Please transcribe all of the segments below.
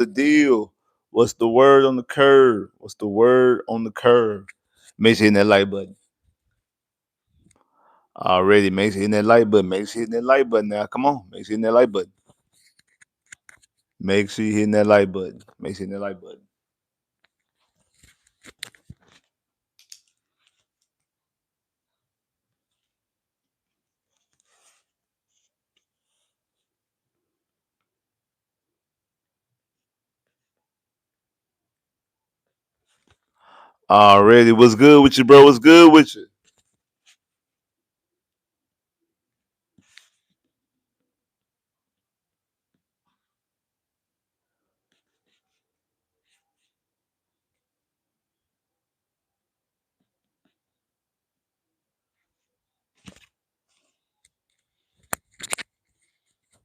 the deal? What's the word on the curve? What's the word on the curve? Make sure you hit that like button. Already, make sure you hit that like button. Make sure you hit that like button now. Come on, make sure you hit that like button. Make sure you hit that like button. Make sure you hit that like button. Already, what's good with you, bro? What's good with you?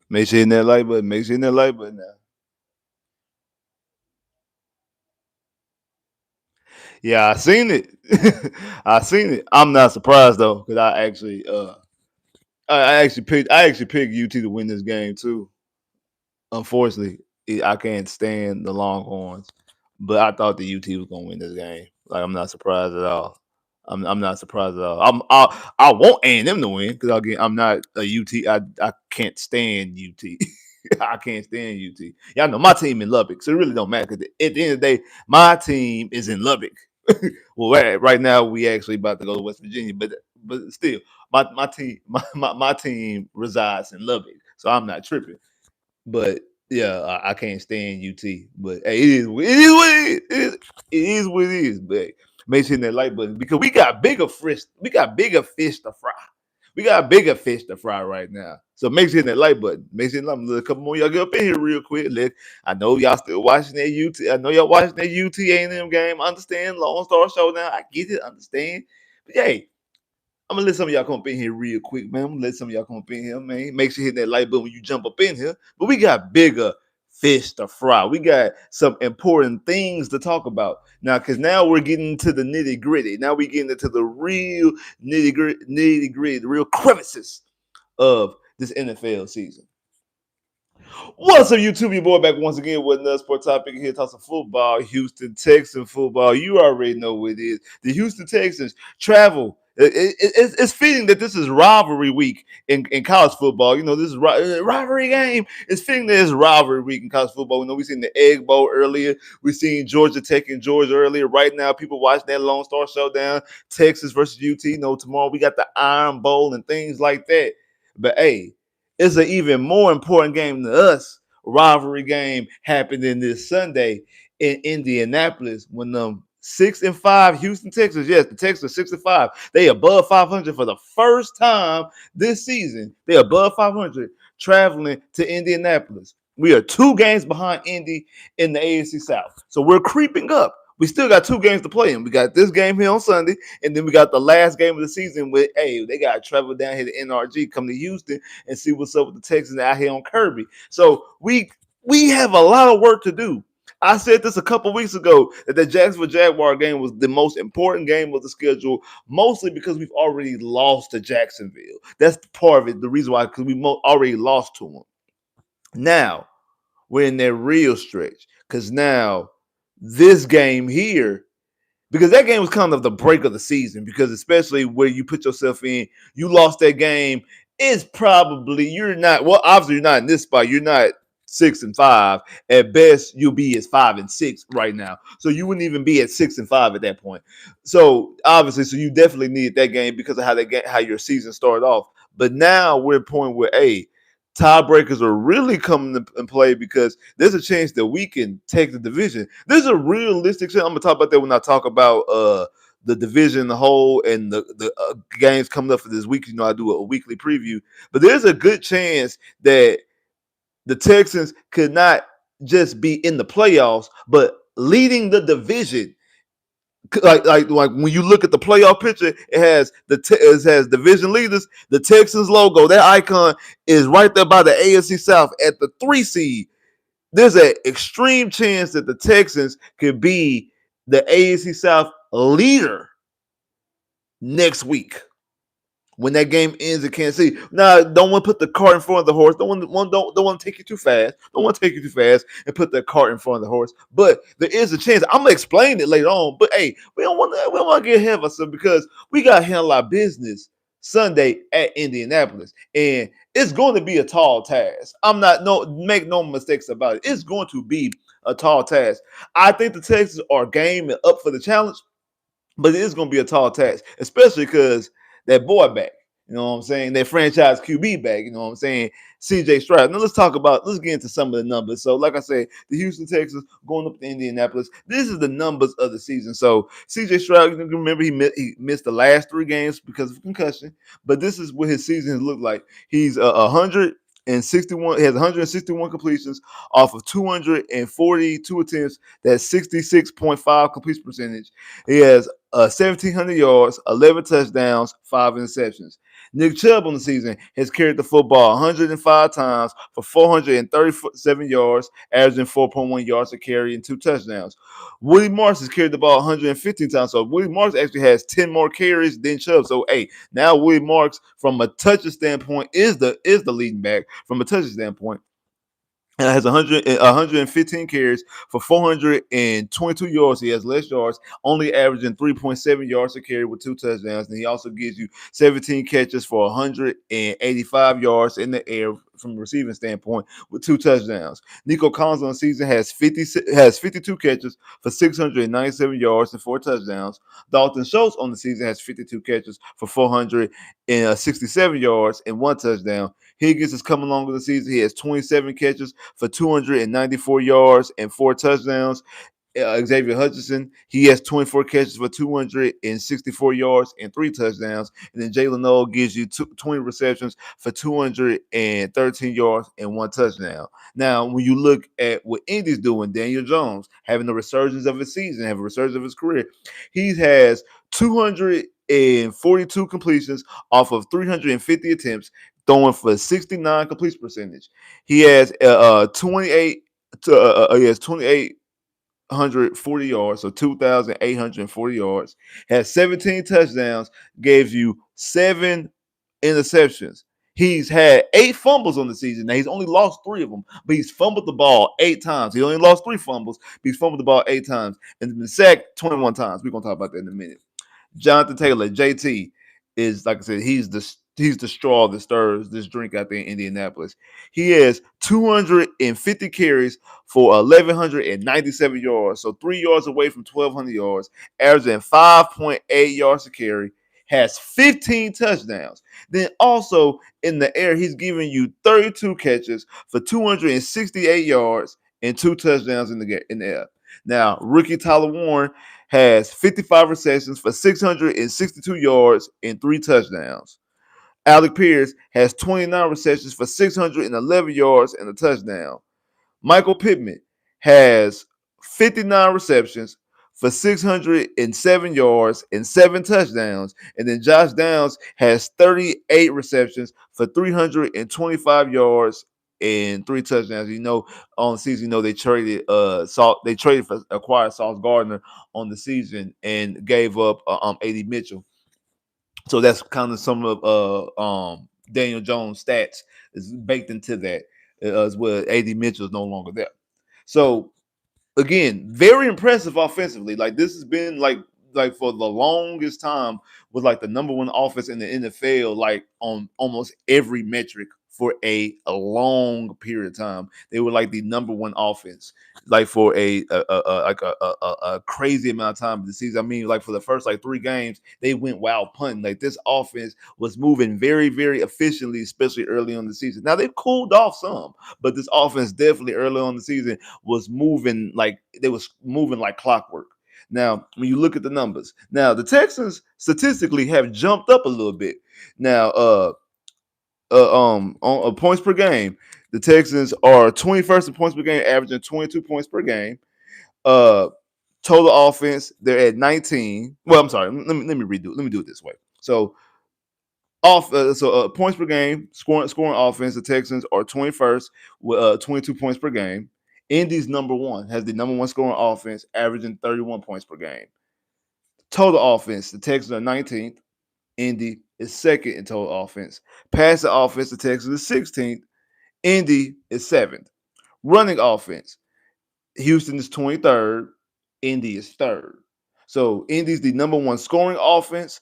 Make sure you hit that like button. Make sure you hit that like button now. Yeah, I seen it. I seen it. I'm not surprised though, because I actually picked UT to win this game too. Unfortunately, I can't stand the Longhorns, but I thought the UT was gonna win this game. Like I'm not surprised at all. I'm not surprised at all. I want A&M to win because again I'm not a UT. I can't stand UT. I can't stand UT. Y'all know my team in Lubbock, so it really don't matter. Because at the end of the day, my team is in Lubbock. Well, right now we actually about to go to West Virginia, but still, my team my team resides in Lubbock, so I'm not tripping. But yeah, I can't stand UT. But hey, it is what it is. But make sure that like button because we got bigger fish to fry. We got bigger fish to fry right now. So make sure that like button. Make sure that a couple more y'all get up in here real quick. I know y'all still watching that UT. I know y'all watching that UT A&M game. Understand Lone Star Showdown. I get it. Understand. But hey, I'm gonna let some of y'all come up in here real quick, man. I'm gonna let some of y'all come up in here, man. Make sure you hit that like button when you jump up in here. But we got bigger fish to fry. We got some important things to talk about now, because now we're getting to the nitty gritty. Now we're getting into the real nitty gritty, the real crevices of this NFL season. What's up, YouTube? Your boy back once again with another sport topic here. Talk some football, Houston Texans football. You already know what it is. The Houston Texans travel. It's fitting that this is rivalry week in college football. You know, this is rivalry game. It's fitting that it's rivalry week in college football. You know, we seen the Egg Bowl earlier. We seen Georgia Tech and Georgia earlier. Right now, people watching that Lone Star Showdown, Texas versus UT. You know, tomorrow we got the Iron Bowl and things like that. But hey, it's an even more important game to us. Rivalry game happening this Sunday in Indianapolis when 6-5 Houston Texans. Yes, the Texans are 6-5. They above 500 for the first time this season. They above 500 traveling to Indianapolis. We are 2 games behind Indy in the AFC South. So we're creeping up. We still got 2 games to play in. We got this game here on Sunday, and then we got the last game of the season with, hey, they got to travel down here to NRG, come to Houston, and see what's up with the Texans out here on Kirby. So we have a lot of work to do. I said this a couple weeks ago that the Jacksonville Jaguar game was the most important game of the schedule, mostly because we've already lost to Jacksonville. That's part of it, the reason why, because we already lost to them. Now, we're in that real stretch because now this game here, because that game was kind of the break of the season, because especially where you put yourself in, you lost that game. It's probably you're not obviously you're not in this spot. You're not 6-5. At best, you'll be at 5-6 right now. So you wouldn't even be at 6-5 at that point. So obviously, so you definitely needed that game because of how your season started off. But now we're at a point where tiebreakers are really coming in play because there's a chance that we can take the division. There's a realistic chance. I'm gonna talk about that when I talk about the division in the whole and the games coming up for this week. You know, I do a weekly preview, but there's a good chance that the Texans could not just be in the playoffs, but leading the division. Like when you look at the playoff picture, it has division leaders. The Texans logo, that icon is right there by the AFC South at the 3 seed. There's an extreme chance that the Texans could be the AFC South leader next week. when that game ends in Kansas City. Now, don't want to put the cart in front of the horse. Don't want to take you too fast. Don't want to take you too fast and put the cart in front of the horse. But there is a chance. I'm gonna explain it later on. But hey, we don't want to get ahead of ourselves because we got to handle our business Sunday at Indianapolis, and it's going to be a tall task. I'm not no make no mistakes about it. It's going to be a tall task. I think the Texans are game and up for the challenge, but it is going to be a tall task, especially because that boy back. You know what I'm saying? That franchise QB back. You know what I'm saying? CJ Stroud. Now let's get into some of the numbers. So, like I said, the Houston Texans going up to Indianapolis. This is the numbers of the season. So CJ Stroud, you can remember he missed the last 3 games because of concussion. But this is what his season has looked like. He's 161. He has 161 completions off of 242 attempts. That's 66.5 completion percentage. He has 1,700 yards, 11 touchdowns, 5 interceptions. Nick Chubb on the season has carried the football 105 times for 437 yards, averaging 4.1 yards a carry and 2 touchdowns. Willie Marks has carried the ball 115 times, so Willie Marks actually has 10 more carries than Chubb. So, hey, now Willie Marks, from a touches standpoint, is the leading back from a touches standpoint. And has 115 carries for 422 yards. He has less yards, only averaging 3.7 yards a carry with 2 touchdowns. And he also gives you 17 catches for 185 yards in the air from a receiving standpoint with 2 touchdowns. Nico Collins on the season has 52 catches for 697 yards and 4 touchdowns. Dalton Schultz on the season has 52 catches for 467 yards and 1 touchdown. Higgins is coming along with the season. He has 27 catches for 294 yards and 4 touchdowns. Xavier Hutchinson, he has 24 catches for 264 yards and 3 touchdowns. And then Jalen Noel gives you 20 receptions for 213 yards and 1 touchdown. Now, when you look at what Indy's doing, Daniel Jones having the resurgence of his season, having a resurgence of his career, he has 242 completions off of 350 attempts, throwing for 69 completion percentage. He has 28 he has 2,840 yards, so 2,840 yards, has 17 touchdowns, gave you 7 interceptions. He's had 8 fumbles on the season. Now, he's only lost 3 of them, but he's fumbled the ball 8 times. He only lost 3 fumbles, but he's fumbled the ball 8 times and been sacked 21 times. We're going to talk about that in a minute. Jonathan Taylor, JT, is, like I said, he's the straw that stirs this drink out there in Indianapolis. He has 250 carries for 1,197 yards, so 3 yards away from 1,200 yards, averaging 5.8 yards a carry, has 15 touchdowns. Then also in the air, he's giving you 32 catches for 268 yards and 2 touchdowns in the air. Now, rookie Tyler Warren has 55 receptions for 662 yards and 3 touchdowns. Alec Pierce has 29 receptions for 611 yards and a touchdown. Michael Pittman has 59 receptions for 607 yards and 7 touchdowns. And then Josh Downs has 38 receptions for 325 yards and 3 touchdowns. You know, on the season, they traded for acquired Sauce Gardner on the season and gave up AD Mitchell. So that's kind of some of Daniel Jones' stats is baked into that as well. AD Mitchell is no longer there. So again, very impressive offensively. Like, this has been like for the longest time was like the number 1 offense in the NFL, like on almost every metric for a long period of time. They were like the number 1 offense, like for a crazy amount of time of the season. I mean, like for the first like 3 games, they went wild punting. Like, this offense was moving very, very efficiently, especially early on in the season. Now they've cooled off some, but this offense definitely early on in the season was moving like clockwork. Now, when you look at the numbers, now the Texans statistically have jumped up a little bit. Now, on points per game, the Texans are 21st in points per game, averaging 22 points per game. Total offense, they're at 19. Well, I'm sorry. Let me redo it. Let me do it this way. So points per game, scoring offense, the Texans are 21st with 22 points per game. Indy's number 1, has the number 1 scoring offense, averaging 31 points per game. Total offense, the Texans are 19th. Indy is second in total offense. Passing offense, the Texans is 16th. Indy is 7th. Running offense, Houston is 23rd. Indy is 3rd. So Indy's the number one scoring offense,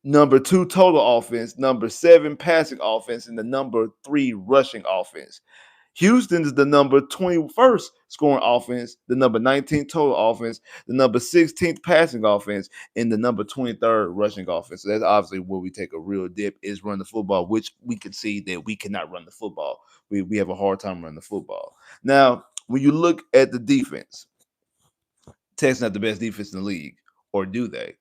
number 2 total offense, number 7 passing offense, and the number 3 rushing offense. Houston is the number 21st scoring offense, the number 19th total offense, the number 16th passing offense, and the number 23rd rushing offense. So that's obviously where we take a real dip is run the football, which we can see that we cannot run the football. We have a hard time running the football. Now, when you look at the defense, Texans not the best defense in the league, or do they?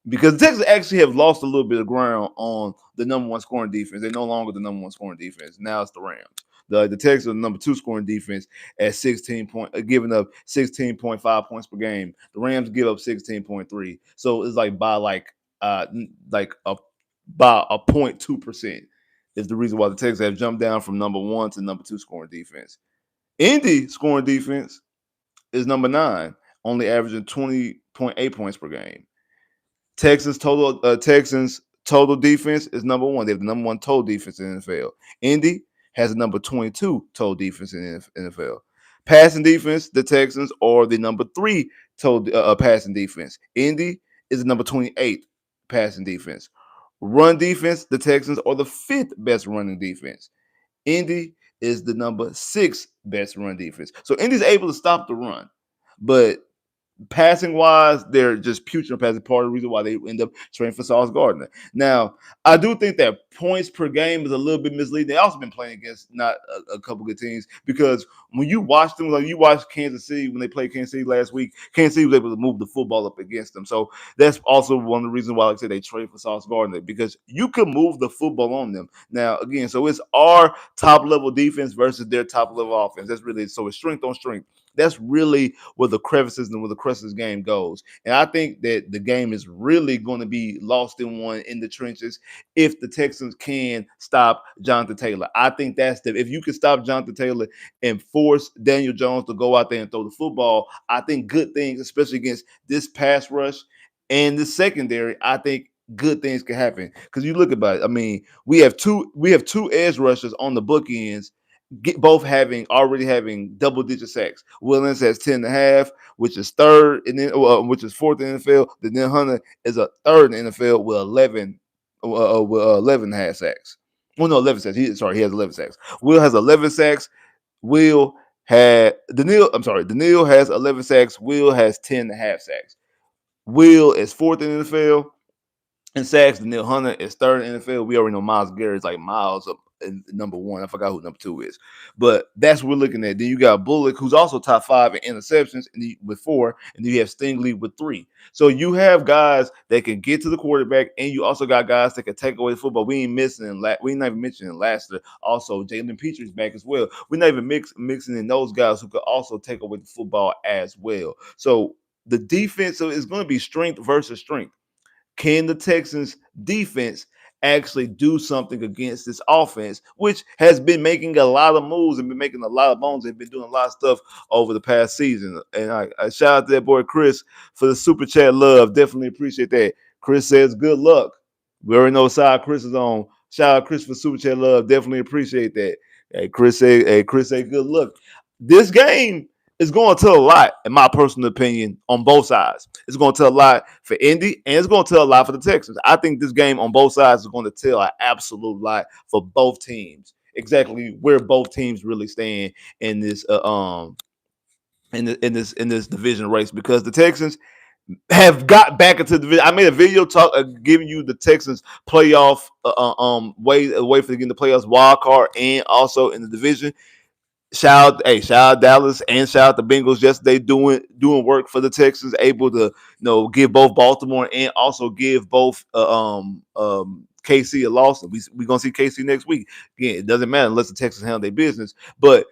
Because the Texans actually have lost a little bit of ground on the number one scoring defense. They're no longer the number one scoring defense. Now it's the Rams. The Texans are the number 2 scoring defense at 16 point, giving up 16.5 points per game. The Rams give up 16.3. So it's like like a by a 0.2% is the reason why the Texans have jumped down from number 1 to number 2 scoring defense. Indy scoring defense is number 9, only averaging 20.8 points per game. Texans total defense is number 1. They have the number 1 total defense in the NFL. Indy has the number 22 total defense in the NFL. Passing defense, the Texans are the number 3 total passing defense. Indy is the number 28 passing defense. Run defense, the Texans are the 5th best running defense. Indy is the number 6 best run defense. So Indy's able to stop the run, but passing wise, they're just putrid passing. Part of the reason why they end up trading for Sauce Gardner. Now, I do think that points per game is a little bit misleading. They also been playing against not a couple good teams because when you watch them, like you watched Kansas City when they played Kansas City last week, Kansas City was able to move the football up against them. So that's also one of the reasons why, like I said, they trade for Sauce Gardner because you can move the football on them. Now, again, so it's our top level defense versus their top level offense. That's really so it's strength on strength. That's really where the crevices and where the crust of this game goes. And I think that the game is really going to be lost in one in the trenches if the Texans can stop Jonathan Taylor. I think that's if you can stop Jonathan Taylor and force Daniel Jones to go out there and throw the football, I think good things, especially against this pass rush and the secondary, I think good things can happen. Because you look about it, I mean, we have two edge rushers on the bookends both already having double digit sacks. Williams has 10.5, which is third, and then which is fourth in the NFL. Then Hunter is a third in the NFL with 11 and a half sacks. Well, no, 11 sacks. He has 11 sacks. Will has 11 sacks. Daniil has 11 sacks. Will has 10.5 sacks. Will is fourth in the NFL. In sacks, Daniil Hunter is third in the NFL. We already know Myles Garrett is like miles up in number 1. I forgot who number 2 is. But that's what we're looking at. Then you got Bullock, who's also top 5 in interceptions with 4. And then you have Stingley with 3. So you have guys that can get to the quarterback, and you also got guys that can take away the football. We ain't not even mentioning Laster. Also, Jalen Petry's back as well. We're not even mixing in those guys who could also take away the football as well. So the defense is going to be strength versus strength. Can the Texans defense actually do something against this offense, which has been making a lot of moves and been making a lot of bones and been doing a lot of stuff over the past season? And I shout out to that boy Chris for the super chat love. Definitely appreciate that. Chris says good luck. We already know what side Chris is on. Shout out Chris for super chat love. Definitely appreciate that. Chris say good luck. This game is going to tell a lot, in my personal opinion, on both sides. It's going to tell a lot for Indy, and it's going to tell a lot for the Texans. I think this game on both sides is going to tell an absolute lot for both teams. Exactly where both teams really stand in this in this division race, because the Texans have got back into the division. I made a video giving you the Texans playoff way for getting the playoffs wild card and also in the division. Shout out Dallas and shout out the Bengals yesterday doing work for the Texans, able to give both Baltimore and also give both KC a loss. We're gonna see KC next week. Again, it doesn't matter unless the Texans handle their business, but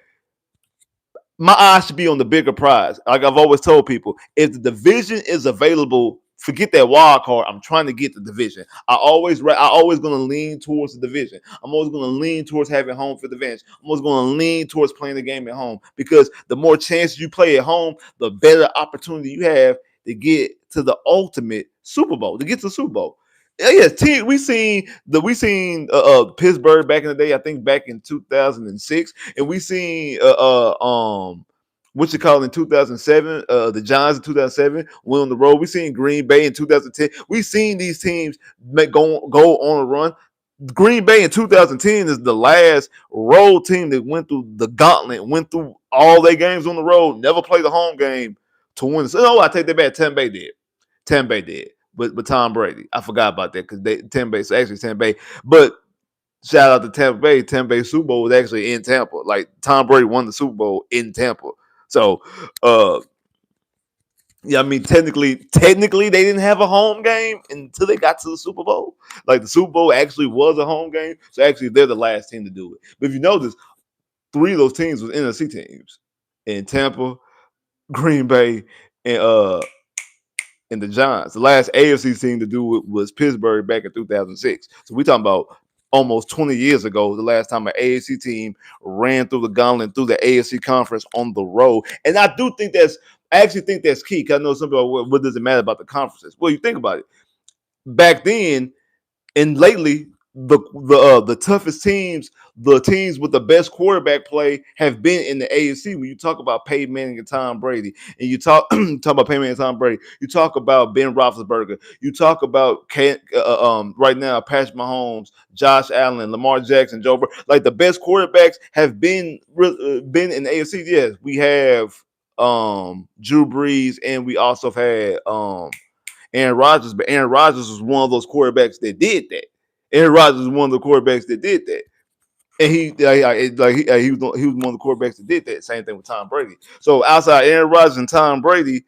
my eyes should be on the bigger prize. Like I've always told people, if the division is available, forget that wild card. I'm trying to get the division. I always going to lean towards the division. I'm always going to lean towards having home for the advantage. I'm always going to lean towards playing the game at home, because the more chances you play at home, the better opportunity you have to get to the ultimate Super Bowl, to get to the Super Bowl. Yeah, team. We seen back in the day. I think back in 2006, and we seen what you call in 2007. The Giants in 2007 went on the road. We seen Green Bay in 2010. We seen these teams go on a run. Green Bay in 2010 is the last road team that went through the gauntlet, went through all their games on the road, never played a home game to win. So, no, I take that back. Tampa Bay did. Tampa Bay did with Tom Brady. I forgot about that because Tampa Bay. So actually Tampa Bay, but shout out to Tampa Bay. Tampa Bay Super Bowl was actually in Tampa. Like Tom Brady won the Super Bowl in Tampa. So, yeah, I mean, technically, they didn't have a home game until they got to the Super Bowl. Like the Super Bowl actually was a home game, so actually they're the last team to do it. But if you notice, three of those teams was NFC teams in Tampa, Green Bay, and the Giants. The last AFC team to do it was Pittsburgh back in 2006. So we talking about almost 20 years ago, the last time an AFC team ran through the gauntlet through the AFC conference on the road. And I actually think that's key. Because I know some people, what does it matter about the conferences? Well, you think about it. Back then, and lately, the toughest teams, the teams with the best quarterback play, have been in the AFC. When you talk about Peyton Manning and Tom Brady, and you talk about Peyton Manning and Tom Brady, you talk about Ben Roethlisberger, you talk about right now Patrick Mahomes, Josh Allen, Lamar Jackson, Joe Burrow. Like the best quarterbacks have been in the AFC. Yes, we have Drew Brees, and we also had Aaron Rodgers, but Aaron Rodgers was one of those quarterbacks that did that. Aaron Rodgers was one of the quarterbacks that did that. And he was one of the quarterbacks that did that. Same thing with Tom Brady. So outside Aaron Rodgers and Tom Brady,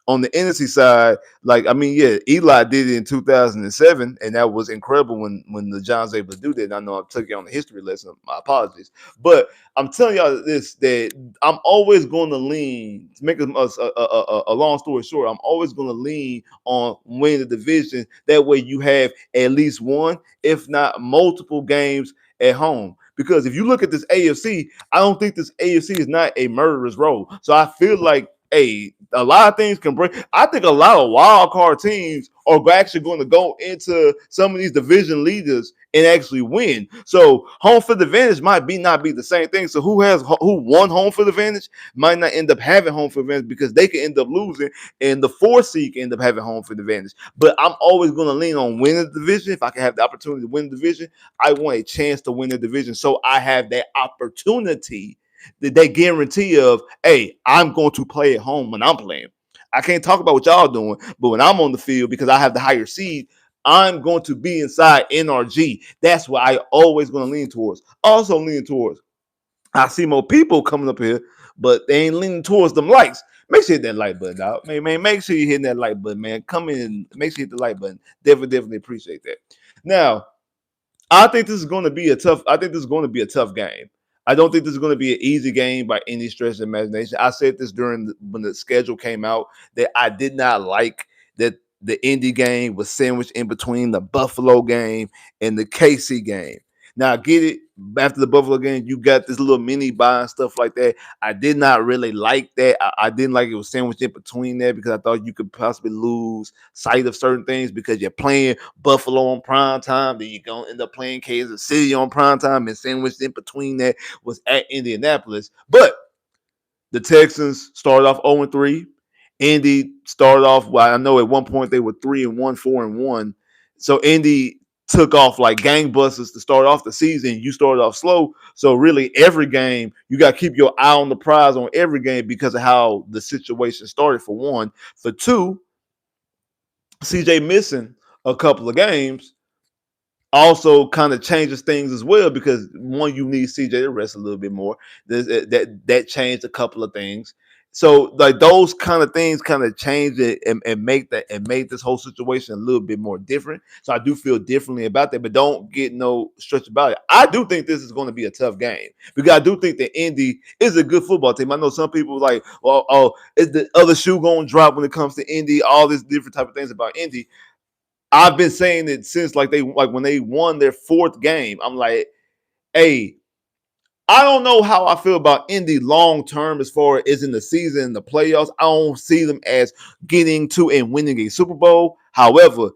on the NFC side, like I mean, yeah, Eli did it in 2007, and that was incredible when the Giants were able to do that. And I know I took you on the history lesson. My apologies, but I'm telling y'all this that I'm always going to lean. To make a long story short, I'm always going to lean on winning the division. That way, you have at least one, if not multiple games at home. Because if you look at this AFC, I don't think this AFC is not a murderer's row. So I feel like a lot of things can break. I think a lot of wild card teams are actually going to go into some of these division leaders and actually win. So home field advantage might not be the same thing. So who won home field advantage might not end up having home field advantage because they can end up losing, and the 4 seed can end up having home field advantage. But I'm always going to lean on winning the division. If I can have the opportunity to win the division, I want a chance to win the division. So I have that opportunity, that guarantee of, hey, I'm going to play at home when I'm playing. I can't talk about what y'all doing, but when I'm on the field, because I have the higher seed, I'm going to be inside NRG. That's what I always going to lean towards. Also lean towards, I see more people coming up here, but they ain't leaning towards them likes. Make sure you hit that like button, dog. Man, make sure you hit that like button, man. Come in, make sure you hit the like button. Definitely appreciate that. Now, I think this is going to be a tough. I think this is going to be a tough game. I don't think this is going to be an easy game by any stretch of the imagination. I said this when the schedule came out that I did not like that the Indy game was sandwiched in between the Buffalo game and the KC game. Now I get it. After the Buffalo game, you got this little mini buy and stuff like that. I did not really like that. I didn't like it was sandwiched in between there because I thought you could possibly lose sight of certain things because you're playing Buffalo on prime time, then you're gonna end up playing Kansas City on prime time, and sandwiched in between that was at Indianapolis. But the Texans started off 0-3. Indy started off, well, I know at one point they were 3-1, 4-1. So Indy took off like gangbusters to start off the season. You started off slow. So really every game, you got to keep your eye on the prize on every game because of how the situation started, for one. For two, CJ missing a couple of games also kind of changes things as well because one, you need CJ to rest a little bit more. That changed a couple of things. So like those kind of things kind of change it and make this whole situation a little bit more different. So I do feel differently about that, but don't get no stretch about it. I do think this is going to be a tough game because I do think that Indy is a good football team. I know some people like, oh, is the other shoe going to drop when it comes to Indy? All this different type of things about Indy. I've been saying it since like when they won their 4th game. I'm like, hey, I don't know how I feel about Indy long term as far as in the season and the playoffs. I don't see them as getting to and winning a Super Bowl. However,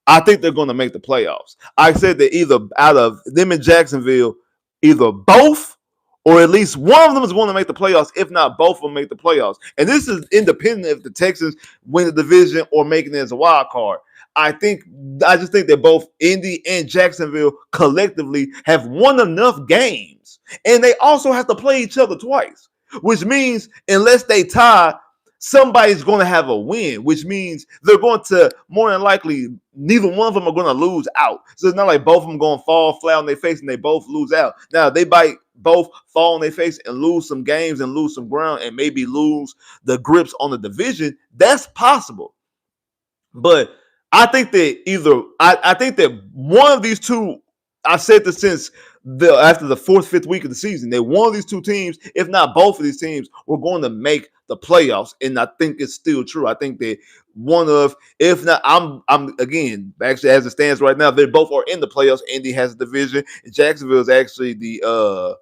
I think they're going to make the playoffs. I said that either out of them and Jacksonville, either both or at least one of them is going to make the playoffs. If not, both of them make the playoffs. And this is independent if the Texans win the division or making it as a wild card. I just think that both Indy and Jacksonville collectively have won enough games, and they also have to play each other twice, which means unless they tie, somebody's going to have a win, which means they're going to more than likely neither one of them are going to lose out. So it's not like both of them going to fall flat on their face and they both lose out. Now they might both fall on their face and lose some games and lose some ground and maybe lose the grips on the division. That's possible. But I think that I think that one of these two, I've said this since after the fourth, fifth week of the season, that one of these two teams, if not both of these teams, were going to make the playoffs. And I think it's still true. I think that one of, if not, I'm again, actually as it stands right now, they both are in the playoffs. Indy has a division, and Jacksonville is actually the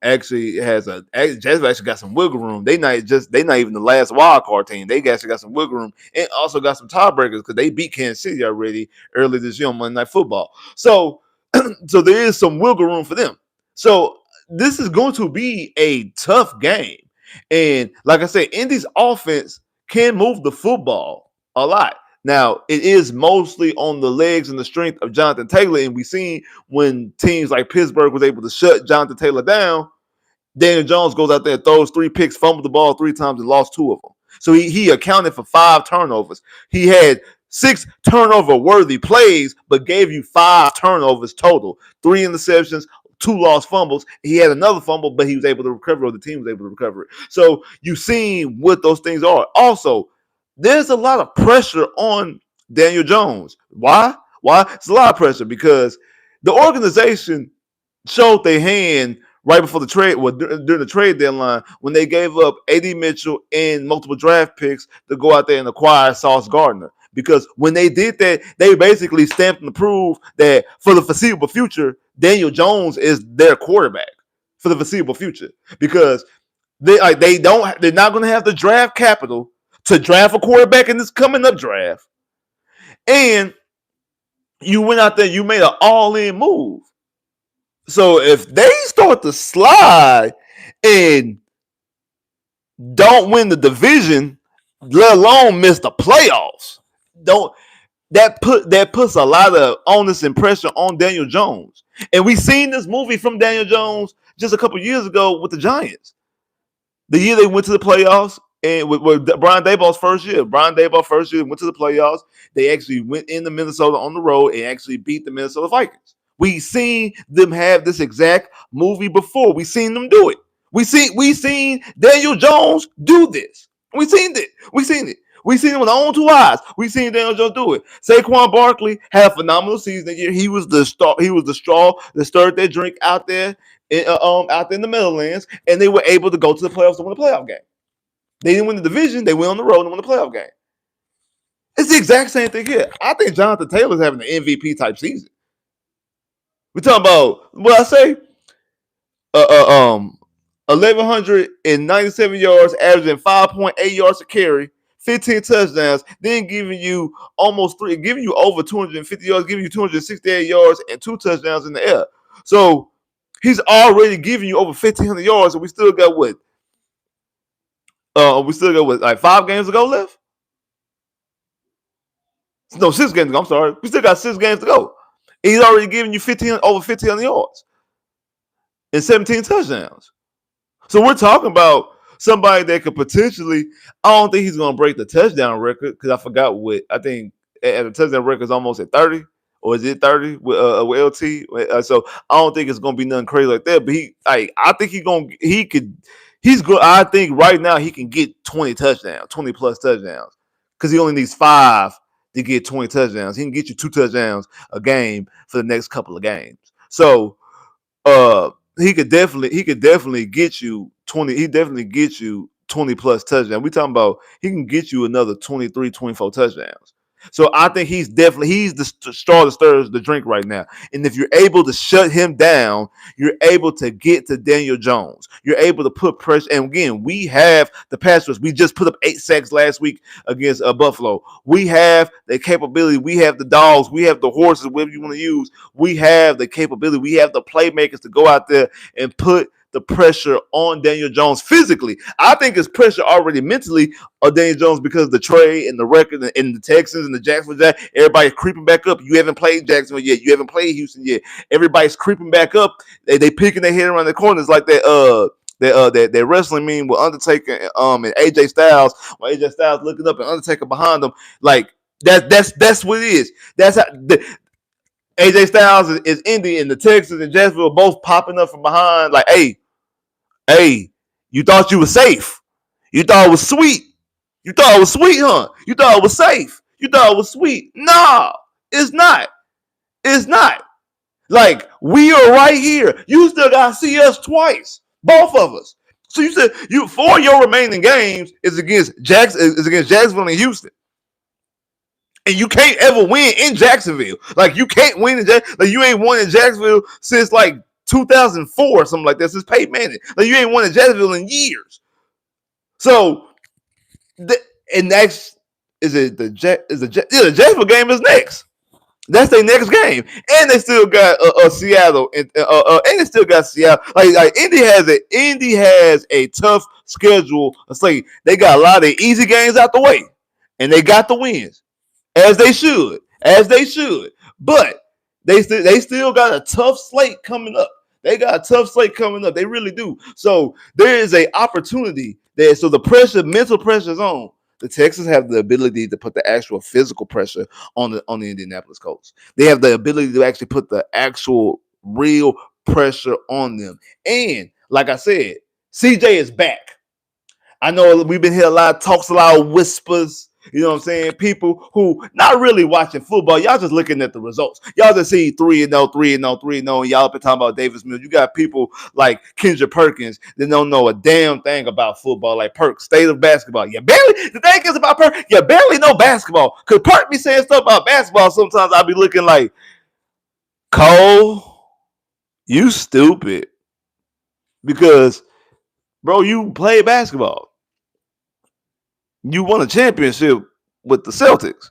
Jacksonville actually got some wiggle room. They not even the last wild card team. They actually got some wiggle room and also got some tiebreakers because they beat Kansas City already early this year on Monday Night Football. So so there is some wiggle room for them. So this is going to be a tough game. And like I said, Indy's offense can move the football a lot. Now, it is mostly on the legs and the strength of Jonathan Taylor. And we seen when teams like Pittsburgh was able to shut Jonathan Taylor down, Daniel Jones goes out there, throws 3 picks, fumbled the ball 3 times, and lost 2 of them. So he accounted for 5 turnovers. He had 6 turnover-worthy plays, but gave you 5 turnovers total. 3 interceptions, 2 lost fumbles. He had another fumble, but he was able to recover, or the team was able to recover it. So you've seen what those things are. Also, there's a lot of pressure on Daniel Jones. Why? It's a lot of pressure because the organization showed their hand right before the trade, during the trade deadline, when they gave up A.D. Mitchell and multiple draft picks to go out there and acquire Sauce Gardner. Because when they did that, they basically stamped and proved that for the foreseeable future, Daniel Jones is their quarterback for the foreseeable future. Because they're not going to have the draft capital to draft a quarterback in this coming up draft. And you went out there, you made an all-in move. So if they start to slide and don't win the division, let alone miss the playoffs, that puts a lot of onus and pressure on Daniel Jones. And we seen this movie from Daniel Jones just a couple years ago with the Giants. The year they went to the playoffs, and with Brian Daboll's first year. Brian Daboll's first year went to the playoffs. They actually went into Minnesota on the road and actually beat the Minnesota Vikings. We seen them have this exact movie before. We seen them do it. We seen Daniel Jones do this. We seen it. We seen it with our own 2 eyes. We seen Daniel Jones do it. Saquon Barkley had a phenomenal season that year. He was the straw that stirred that drink out there in the Meadowlands, and they were able to go to the playoffs and win the playoff game. They didn't win the division. They went on the road and won the playoff game. It's the exact same thing here. I think Jonathan Taylor's having an MVP type season. We're talking about what I say, 1,197 yards, averaging 5.8 yards a carry, 15 touchdowns, then giving you giving you over 250 yards, giving you 268 yards and 2 touchdowns in the air. So he's already giving you over 1,500 yards, and we still got what? Like 5 games to go left? No, 6 games to go. I'm sorry. We still got 6 games to go. He's already giving you over 1,500 yards and 17 touchdowns. So we're talking about somebody that could potentially, I don't think he's going to break the touchdown record because I forgot I think the touchdown record is almost at 30. Or is it 30 with LT? So I don't think it's going to be nothing crazy like that. But I think he's good. I think right now he can get 20 touchdowns, 20 plus touchdowns because he only needs 5 to get 20 touchdowns. He can get you 2 touchdowns a game for the next couple of games. So he could definitely get you 20. He definitely gets you 20 plus touchdowns. We talking about he can get you another 23, 24 touchdowns. So I think he's the straw that stirs the drink right now. And if you're able to shut him down, you're able to get to Daniel Jones. You're able to put pressure. And again, we have the pass rush. We just put up 8 sacks last week against Buffalo. We have the capability. We have the dogs. We have the horses, whatever you want to use. We have the capability. We have the playmakers to go out there and put the pressure on Daniel Jones physically. I think it's pressure already mentally on Daniel Jones because of the trade and the record and the Texans and the Jacksonville Jack. Everybody's creeping back up. You haven't played Jacksonville yet. You haven't played Houston yet. Everybody's creeping back up. They picking their head around the corners like that wrestling meme with Undertaker and AJ Styles. When AJ Styles looking up and Undertaker behind them, like that's what it is. That's how AJ Styles is Indy and the Texans and Jacksonville both popping up from behind. Like, hey, you thought you were safe. You thought it was sweet. You thought it was sweet, huh? You thought it was safe. You thought it was sweet. Nah, it's not. It's not. Like, we are right here. You still got to see us twice. Both of us. So you said 4 of your remaining games is against Jacksonville and Houston. And you can't ever win in Jacksonville. Like, you can't win in Jacksonville. Like, you ain't won in Jacksonville since, like, 2004 or something like that. Since Peyton Manning. Like, you ain't won in Jacksonville in years. So, and next, the Jacksonville game is next. That's their next game. And they still got Seattle. And they still got Seattle. Like Indy has a tough schedule. It's like they got a lot of easy games out the way. And they got the wins. As they should. But they still got a tough slate coming up. They really do. So there is an opportunity there. So the mental pressure is on. The Texans have the ability to put the actual physical pressure on the Indianapolis Colts. They have the ability to actually put the actual real pressure on them. And like I said, CJ is back. I know we've been hearing a lot of whispers. You know what I'm saying? People who not really watching football, y'all just looking at the results. Y'all just see 3-0, 3-0, 3-0, and y'all been talking about Davis Mills. You got people like Kendra Perkins that don't know a damn thing about football, like Perk, state of basketball. The thing is about Perk, you barely know basketball. Because Perk be saying stuff about basketball, sometimes I'll be looking like, Cole, you stupid. Because, bro, you play basketball. You won a championship with the Celtics.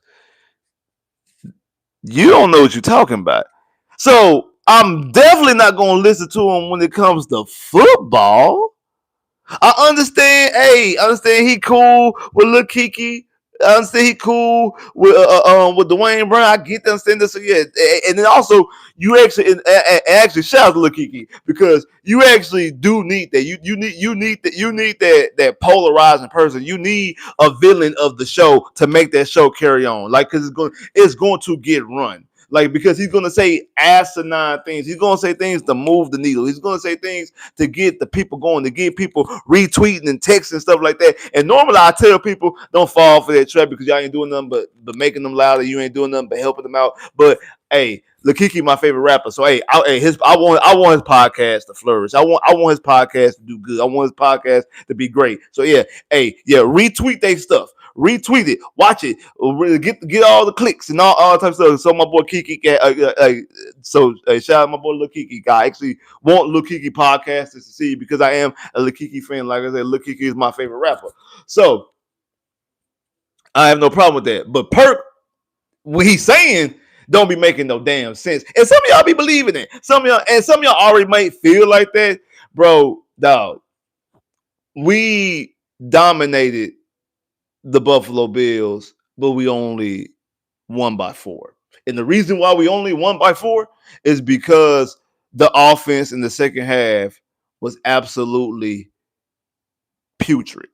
You don't know what you're talking about. So I'm definitely not going to listen to him when it comes to football. I understand he cool with Lil Kiki. I understand he cool with Dwayne Brown. I get that. Understand this. So yeah, and then also you actually shout out to Lil Kiki because you actually do need that. You need that polarizing person. You need a villain of the show to make that show carry on. Like because it's going to get run. Like, because he's going to say asinine things. He's going to say things to move the needle. He's going to say things to get the people going, to get people retweeting and texting and stuff like that. And normally I tell people don't fall for that trap because y'all ain't doing nothing but making them louder. You ain't doing nothing but helping them out. But, hey, Lil Kiki, my favorite rapper. So, hey, I want his podcast to flourish. I want his podcast to do good. I want his podcast to be great. So, yeah, retweet their stuff. Retweet it, watch it, get all the clicks and all types of stuff. So my boy Kiki, shout out my boy Lil Kiki. I actually want Lil Kiki podcast to see because I am a Lil Kiki fan. Like I said, Lil Kiki is my favorite rapper. So I have no problem with that. But Perk, what he's saying don't be making no damn sense. And some of y'all be believing it. Some of y'all already might feel like that, bro. Dog, we dominated the Buffalo Bills, but we only won by 4. And the reason why we only won by 4 is because the offense in the second half was absolutely putrid.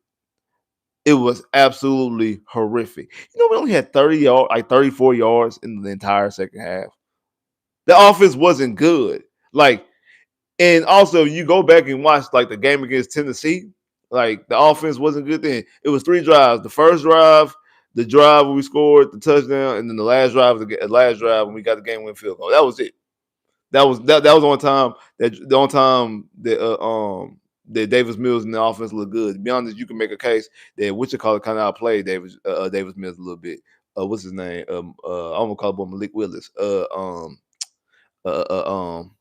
It was absolutely horrific. You know, we only had 34 yards in the entire second half. The offense wasn't good. And also you go back and watch like the game against Tennessee. Like the offense wasn't good then. It was 3 drives. The first drive, the drive where we scored the touchdown, and then the last drive when we got the game-winning field goal. That was it. That was the only time that Davis Mills and the offense looked good. To be honest, you can make a case that kind of outplayed Davis Mills a little bit. what's his name? I almost call him Malik Willis. Uh, uh, um,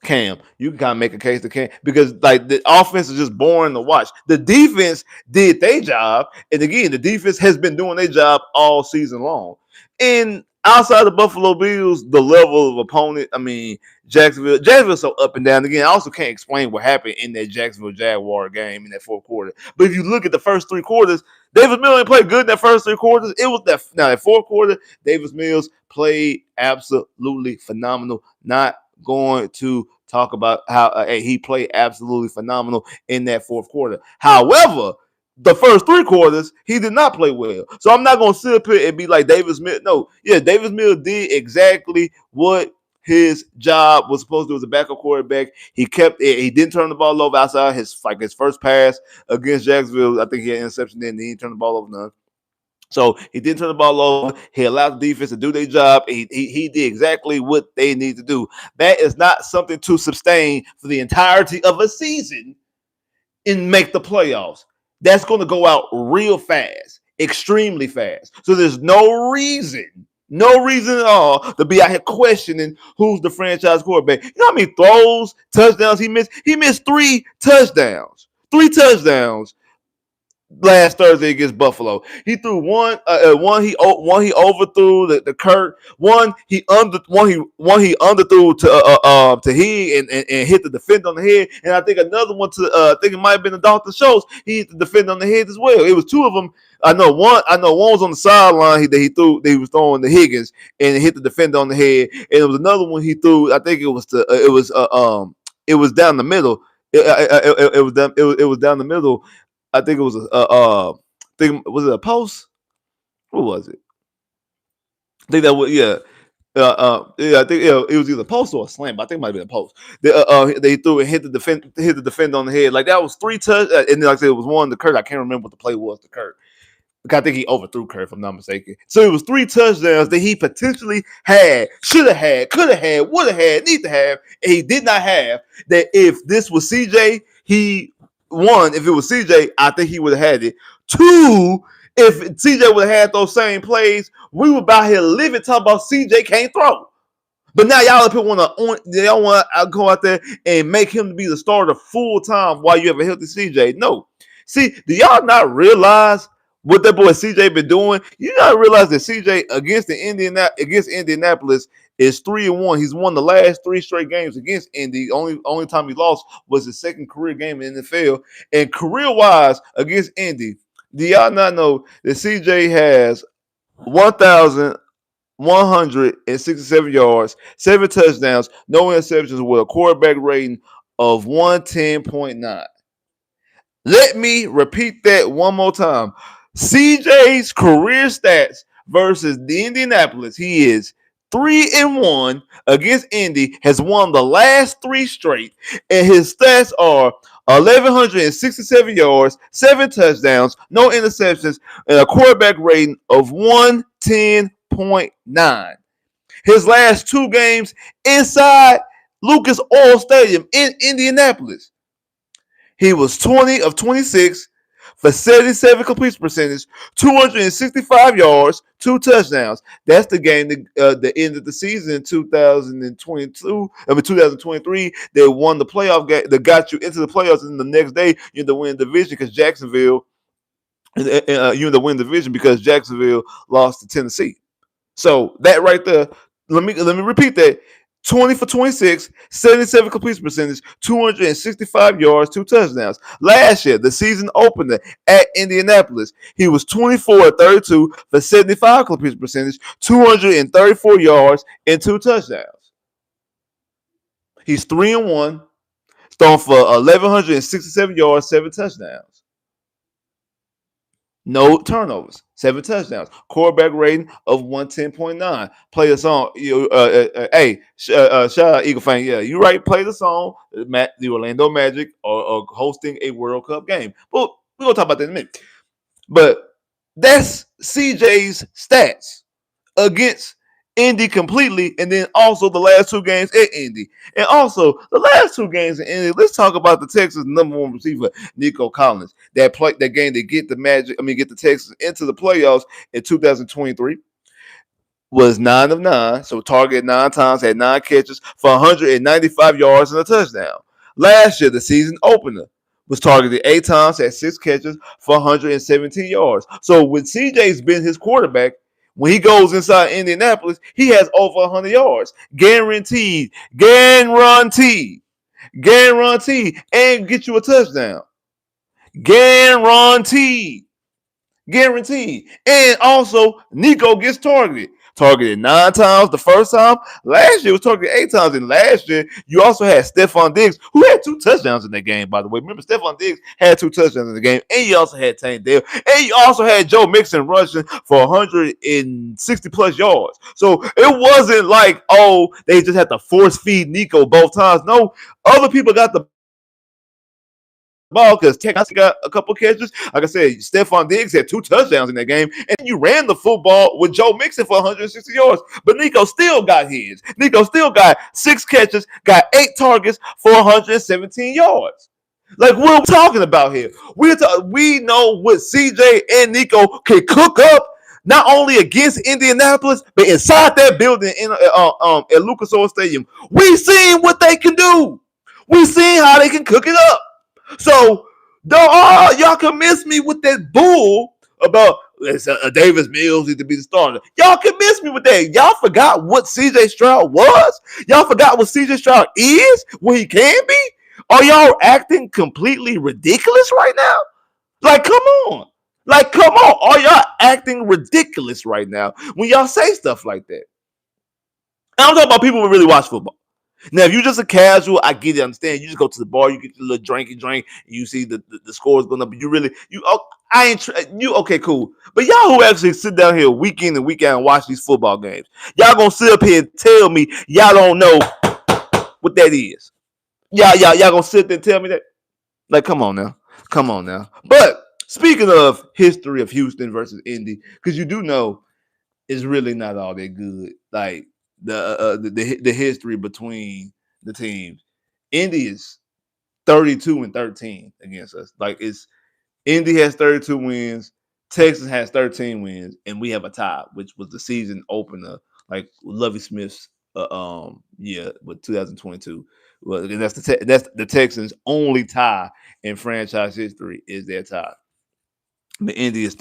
Cam, you can kind of make a case to Cam because like the offense is just boring to watch. The defense did their job, and again, the defense has been doing their job all season long. And outside the Buffalo Bills, the level of opponent, I mean, Jacksonville's so up and down. Again, I also can't explain what happened in that Jacksonville Jaguar game in that fourth quarter. But if you look at the first three quarters, Davis Mills played good in that first three quarters. It was that fourth quarter, Davis Mills played absolutely phenomenal. Not going to talk about how he played absolutely phenomenal in that fourth quarter. However, the first three quarters, he did not play well. So I'm not going to sit up here and be like Davis Mills. No, yeah, Davis Mills did exactly what his job was supposed to do as a backup quarterback. He kept it. He didn't turn the ball over outside his first pass against Jacksonville. I think he had an interception then. He didn't turn the ball over none. So he didn't turn the ball over. He allowed the defense to do their job. He did exactly what they need to do. That is not something to sustain for the entirety of a season and make the playoffs. That's going to go out real fast, extremely fast. So there's no reason at all to be out here questioning who's the franchise quarterback. You know how many throws, touchdowns he missed? He missed 3 touchdowns. 3 touchdowns last Thursday against Buffalo. He threw one he overthrew the Kurt. One he underthrew to Hig and hit the defender on the head. And I think another one to I think it might have been the Dr. Schultz. He hit the defender on the head as well. It was 2 of them. I know one was on the sideline he was throwing to Higgins and it hit the defender on the head. And it was another one he threw. I think it was down the middle. It was down the middle. I think it was was it a post? What was it? I think that was I think it was either a post or a slam, but I think it might be a post. They threw and hit the defender on the head. Like that was 3 touch, and then, like I said, it was one to Kurt. I can't remember what the play was to Kurt. I think he overthrew Kurt, if I'm not mistaken. So it was 3 touchdowns that he potentially had, should have had, could have had, would have had, need to have, and he did not have. That if this was CJ, if it was CJ, I think he would have had it. 2, if CJ would have had those same plays, we were about here living talking about CJ can't throw. But now y'all up here want to go out there and make him be the starter full time while you have a healthy CJ. No. See, do y'all not realize what that boy CJ been doing? You not realize that CJ against Indianapolis is 3-1. He's won the last 3 straight games against Indy. Only time he lost was his second career game in the NFL. And career-wise against Indy, do y'all not know that CJ has 1,167 yards, 7 touchdowns, no interceptions with a quarterback rating of 110.9. Let me repeat that one more time. CJ's career stats versus the Indianapolis, he is 3-1 against Indy, has won the last 3 straight, and his stats are 1,167 yards, 7 touchdowns, no interceptions, and a quarterback rating of 110.9. His last 2 games inside Lucas Oil Stadium in Indianapolis, he was 20 of 26 for 77 completion percentage, 265 yards, 2 touchdowns. That's the game that ended the season in 2023. They won the playoff game that got you into the playoffs, and the next day you had to win the division because Jacksonville lost to Tennessee. So that right there, let me repeat that. 20 for 26, 77 completion percentage, 265 yards, 2 touchdowns. Last year, the season opener at Indianapolis, he was 24 of 32 for 75 completion percentage, 234 yards, and 2 touchdowns. He's 3-1, throwing for 1,167 yards, 7 touchdowns. No turnovers, 7 touchdowns. Quarterback rating of 110.9. Play the song. Shout out Eagle fan. Yeah, you're right. Play the song. The Orlando Magic are hosting a World Cup game. But we're going to talk about that in a minute. But that's CJ's stats against Indy completely, and then also the last two games at Indy. And also the last two games in Indy, let's talk about the Texans number one receiver, Nico Collins. That game to get the Texans into the playoffs in 2023 was 9 of 9, so targeted 9 times, had 9 catches for 195 yards and a touchdown. Last year, the season opener, was targeted 8 times, had 6 catches for 117 yards. So when CJ's been his quarterback, when he goes inside Indianapolis, he has over 100 yards. Guaranteed, guaranteed, guaranteed, and get you a touchdown. Guaranteed. Guaranteed. And also, Nico gets targeted. Targeted 9 times the first time. Last year was targeted 8 times. And last year, you also had Stephon Diggs, who had 2 touchdowns in that game, by the way. Remember, Stephon Diggs had 2 touchdowns in the game. And you also had Tank Dell. And you also had Joe Mixon rushing for 160 plus yards. So it wasn't like, oh, they just had to force feed Nico both times. No, other people got the ball because Texas got a couple catches. Like I said, Stephon Diggs had 2 touchdowns in that game, and you ran the football with Joe Mixon for 160 yards. But Nico still got his. Nico still got 6 catches, got 8 targets for 117 yards. Like, what are we talking about here? We know what CJ and Nico can cook up. Not only against Indianapolis, but inside that building at Lucas Oil Stadium. We seen what they can do. We seen how they can cook it up. So don't y'all convince me with that bull about Davis Mills need to be the starter. Y'all convinced me with that. Y'all forgot what CJ Stroud was. Y'all forgot what CJ Stroud is, what he can be. Are y'all acting completely ridiculous right now? Like, come on. Like, come on. Are y'all acting ridiculous right now when y'all say stuff like that? And I'm talking about people who really watch football. Now, if you're just a casual, I get it, I understand. You just go to the bar, you get your little drink, and you see the scores going up. But okay, cool. But y'all who actually sit down here week in and week out and watch these football games, y'all gonna sit up here and tell me y'all don't know what that is. Y'all gonna sit there and tell me that? Like, come on now. But speaking of history of Houston versus Indy, because you do know it's really not all that good. Like the history between the teams. Indy is 32-13 against us. Like, it's Indy has 32 wins, Texas has 13 wins, and we have a tie, which was the season opener, like Lovie Smith's with 2022. Well, and that's the Texans' only tie in franchise history is their tie. The Indy's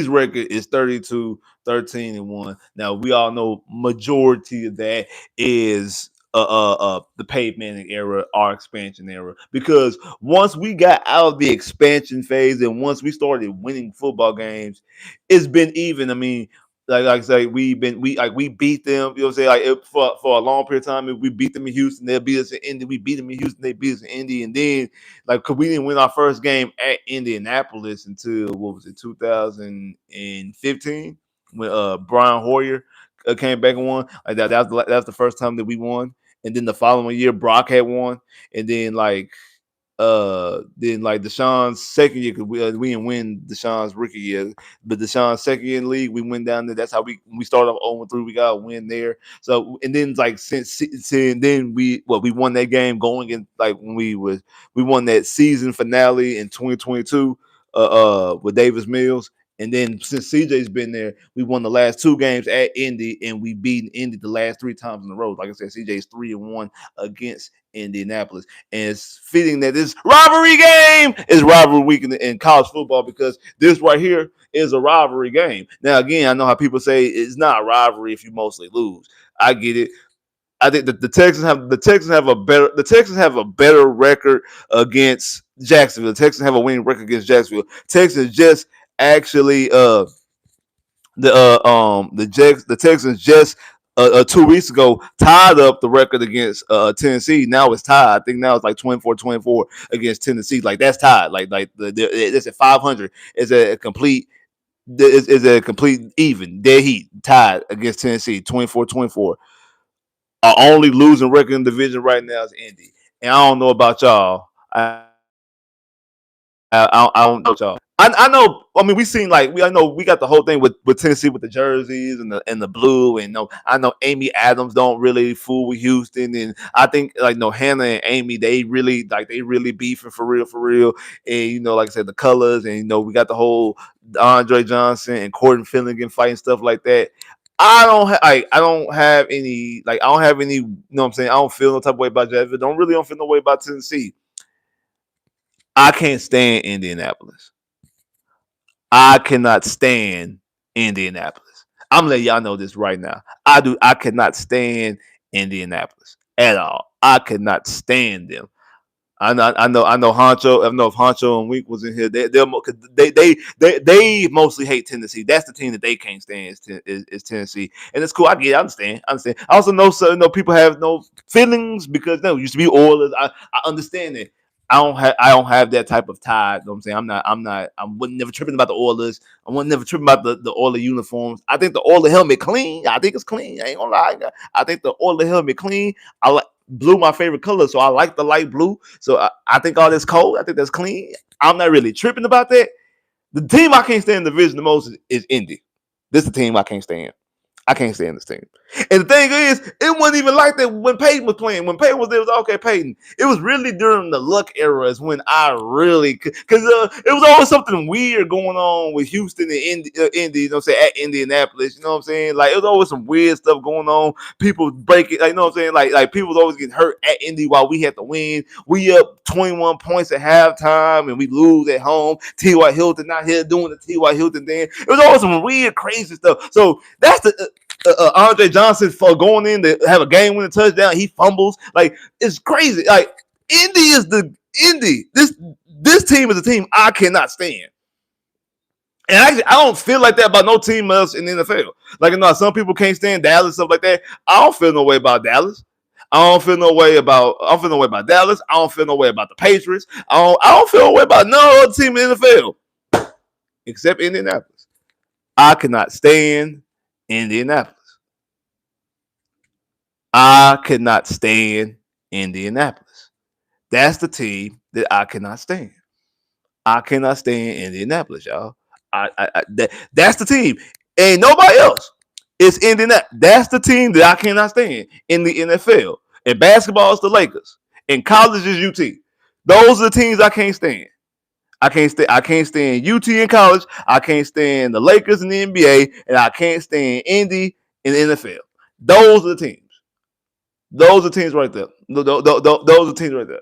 record is 32-13-1. Now we all know majority of that is the Peyton Manning era, our expansion era. Because once we got out of the expansion phase and once we started winning football games, it's been even. I mean, like I say, we beat them. You know what I'm saying? For a long period of time, if we beat them in Houston, they'll beat us in Indy. We beat them in Houston, they beat us in Indy, and then cause we didn't win our first game at Indianapolis until 2015 when Brian Hoyer came back and won. Like that's the first time that we won, and then the following year Brock had won, and then Deshaun's second year, because we didn't win Deshaun's rookie year, but Deshaun's second year in the league, we went down there. That's how we started off 0-3. We got a win there. So and then since then we won that game going in when we won that season finale in 2022 with Davis Mills. And then since CJ's been there, we won the last 2 games at Indy, and we beat Indy the last 3 times in a row. Like I said, CJ's 3-1 against Indianapolis. And it's fitting that this rivalry game is rivalry week in college football, because this right here is a rivalry game. Now, again, I know how people say it's not a rivalry if you mostly lose. I get it. I think that the Texans have a better record against Jacksonville. The Texans have a winning record against Jacksonville. Texans just actually the Texans just 2 weeks ago tied up the record against Tennessee. Now it's tied. I think now it's like 24-24 against Tennessee. Like, that's tied. It's at 500. It's a complete even dead heat tied against Tennessee 24-24. Our only losing record in the division right now is Indy. And I don't know about y'all. I have a I don't know y'all. I know. I mean, I know we got the whole thing with Tennessee with the jerseys and the blue, and no, I know Amy Adams don't really fool with Houston, and I think like no Hannah and Amy they really beefing for real, and like I said the colors, and we got the whole Andre Johnson and Corbin Finnegan fighting stuff like that. I don't have any what I'm saying, I don't feel no type of way about Jacksonville. Don't feel no way about Tennessee. I can't stand Indianapolis. I cannot stand Indianapolis. I'm letting y'all know this right now. I cannot stand Indianapolis at all. I cannot stand them. I know Honcho. I know if Honcho and Week was in here, they mostly hate Tennessee. That's the team that they can't stand is Tennessee, and it's cool. I get it. I understand. I also know people have no feelings because no, it used to be Oilers. I understand it. I don't have that type of tie. You know what I'm saying? I wasn't never tripping about the Oilers. I wasn't never tripping about the Oiler uniforms. I think the Oiler helmet clean. I think it's clean. I ain't gonna lie. I think the Oiler helmet clean. I like blue, my favorite color, so I like the light blue. So I think all this cold. I think that's clean. I'm not really tripping about that. The team I can't stand in the division the most is Indy. This is the team I can't stand. I can't stand this team. And the thing is, it wasn't even like that when Peyton was playing. When Peyton was there, it was okay, Peyton. It was really during the Luck era is when I really, because it was always something weird going on with Houston and Indy, you know what I'm saying, at Indianapolis, you know what I'm saying? Like, it was always some weird stuff going on. People breaking, like, you know what I'm saying? Like people was always getting hurt at Indy while we had to win. We up 21 points at halftime and we lose at home. T.Y. Hilton not here doing the T.Y. Hilton thing. It was always some weird, crazy stuff. So that's the Andre Johnson for going in to have a game-winning touchdown. He fumbles. Like, it's crazy. Like, Indy. This team is a team I cannot stand. And actually, I don't feel like that about no team else in the NFL. Like, some people can't stand Dallas, stuff like that. I don't feel no way about Dallas. I don't feel no way about Dallas. I don't feel no way about the Patriots. I don't feel no way about no other team in the NFL except Indianapolis. I cannot stand Indianapolis. I cannot stand Indianapolis. That's the team that I cannot stand. I cannot stand Indianapolis, y'all. That's the team. Ain't nobody else. It's Indianapolis. That's the team that I cannot stand in the NFL. In basketball, it's the Lakers. In college, it's UT. Those are the teams I can't stand. I can't stand UT in college. I can't stand the Lakers in the NBA, and I can't stand Indy in the NFL. Those are the teams. Those are teams right there. Those are teams right there.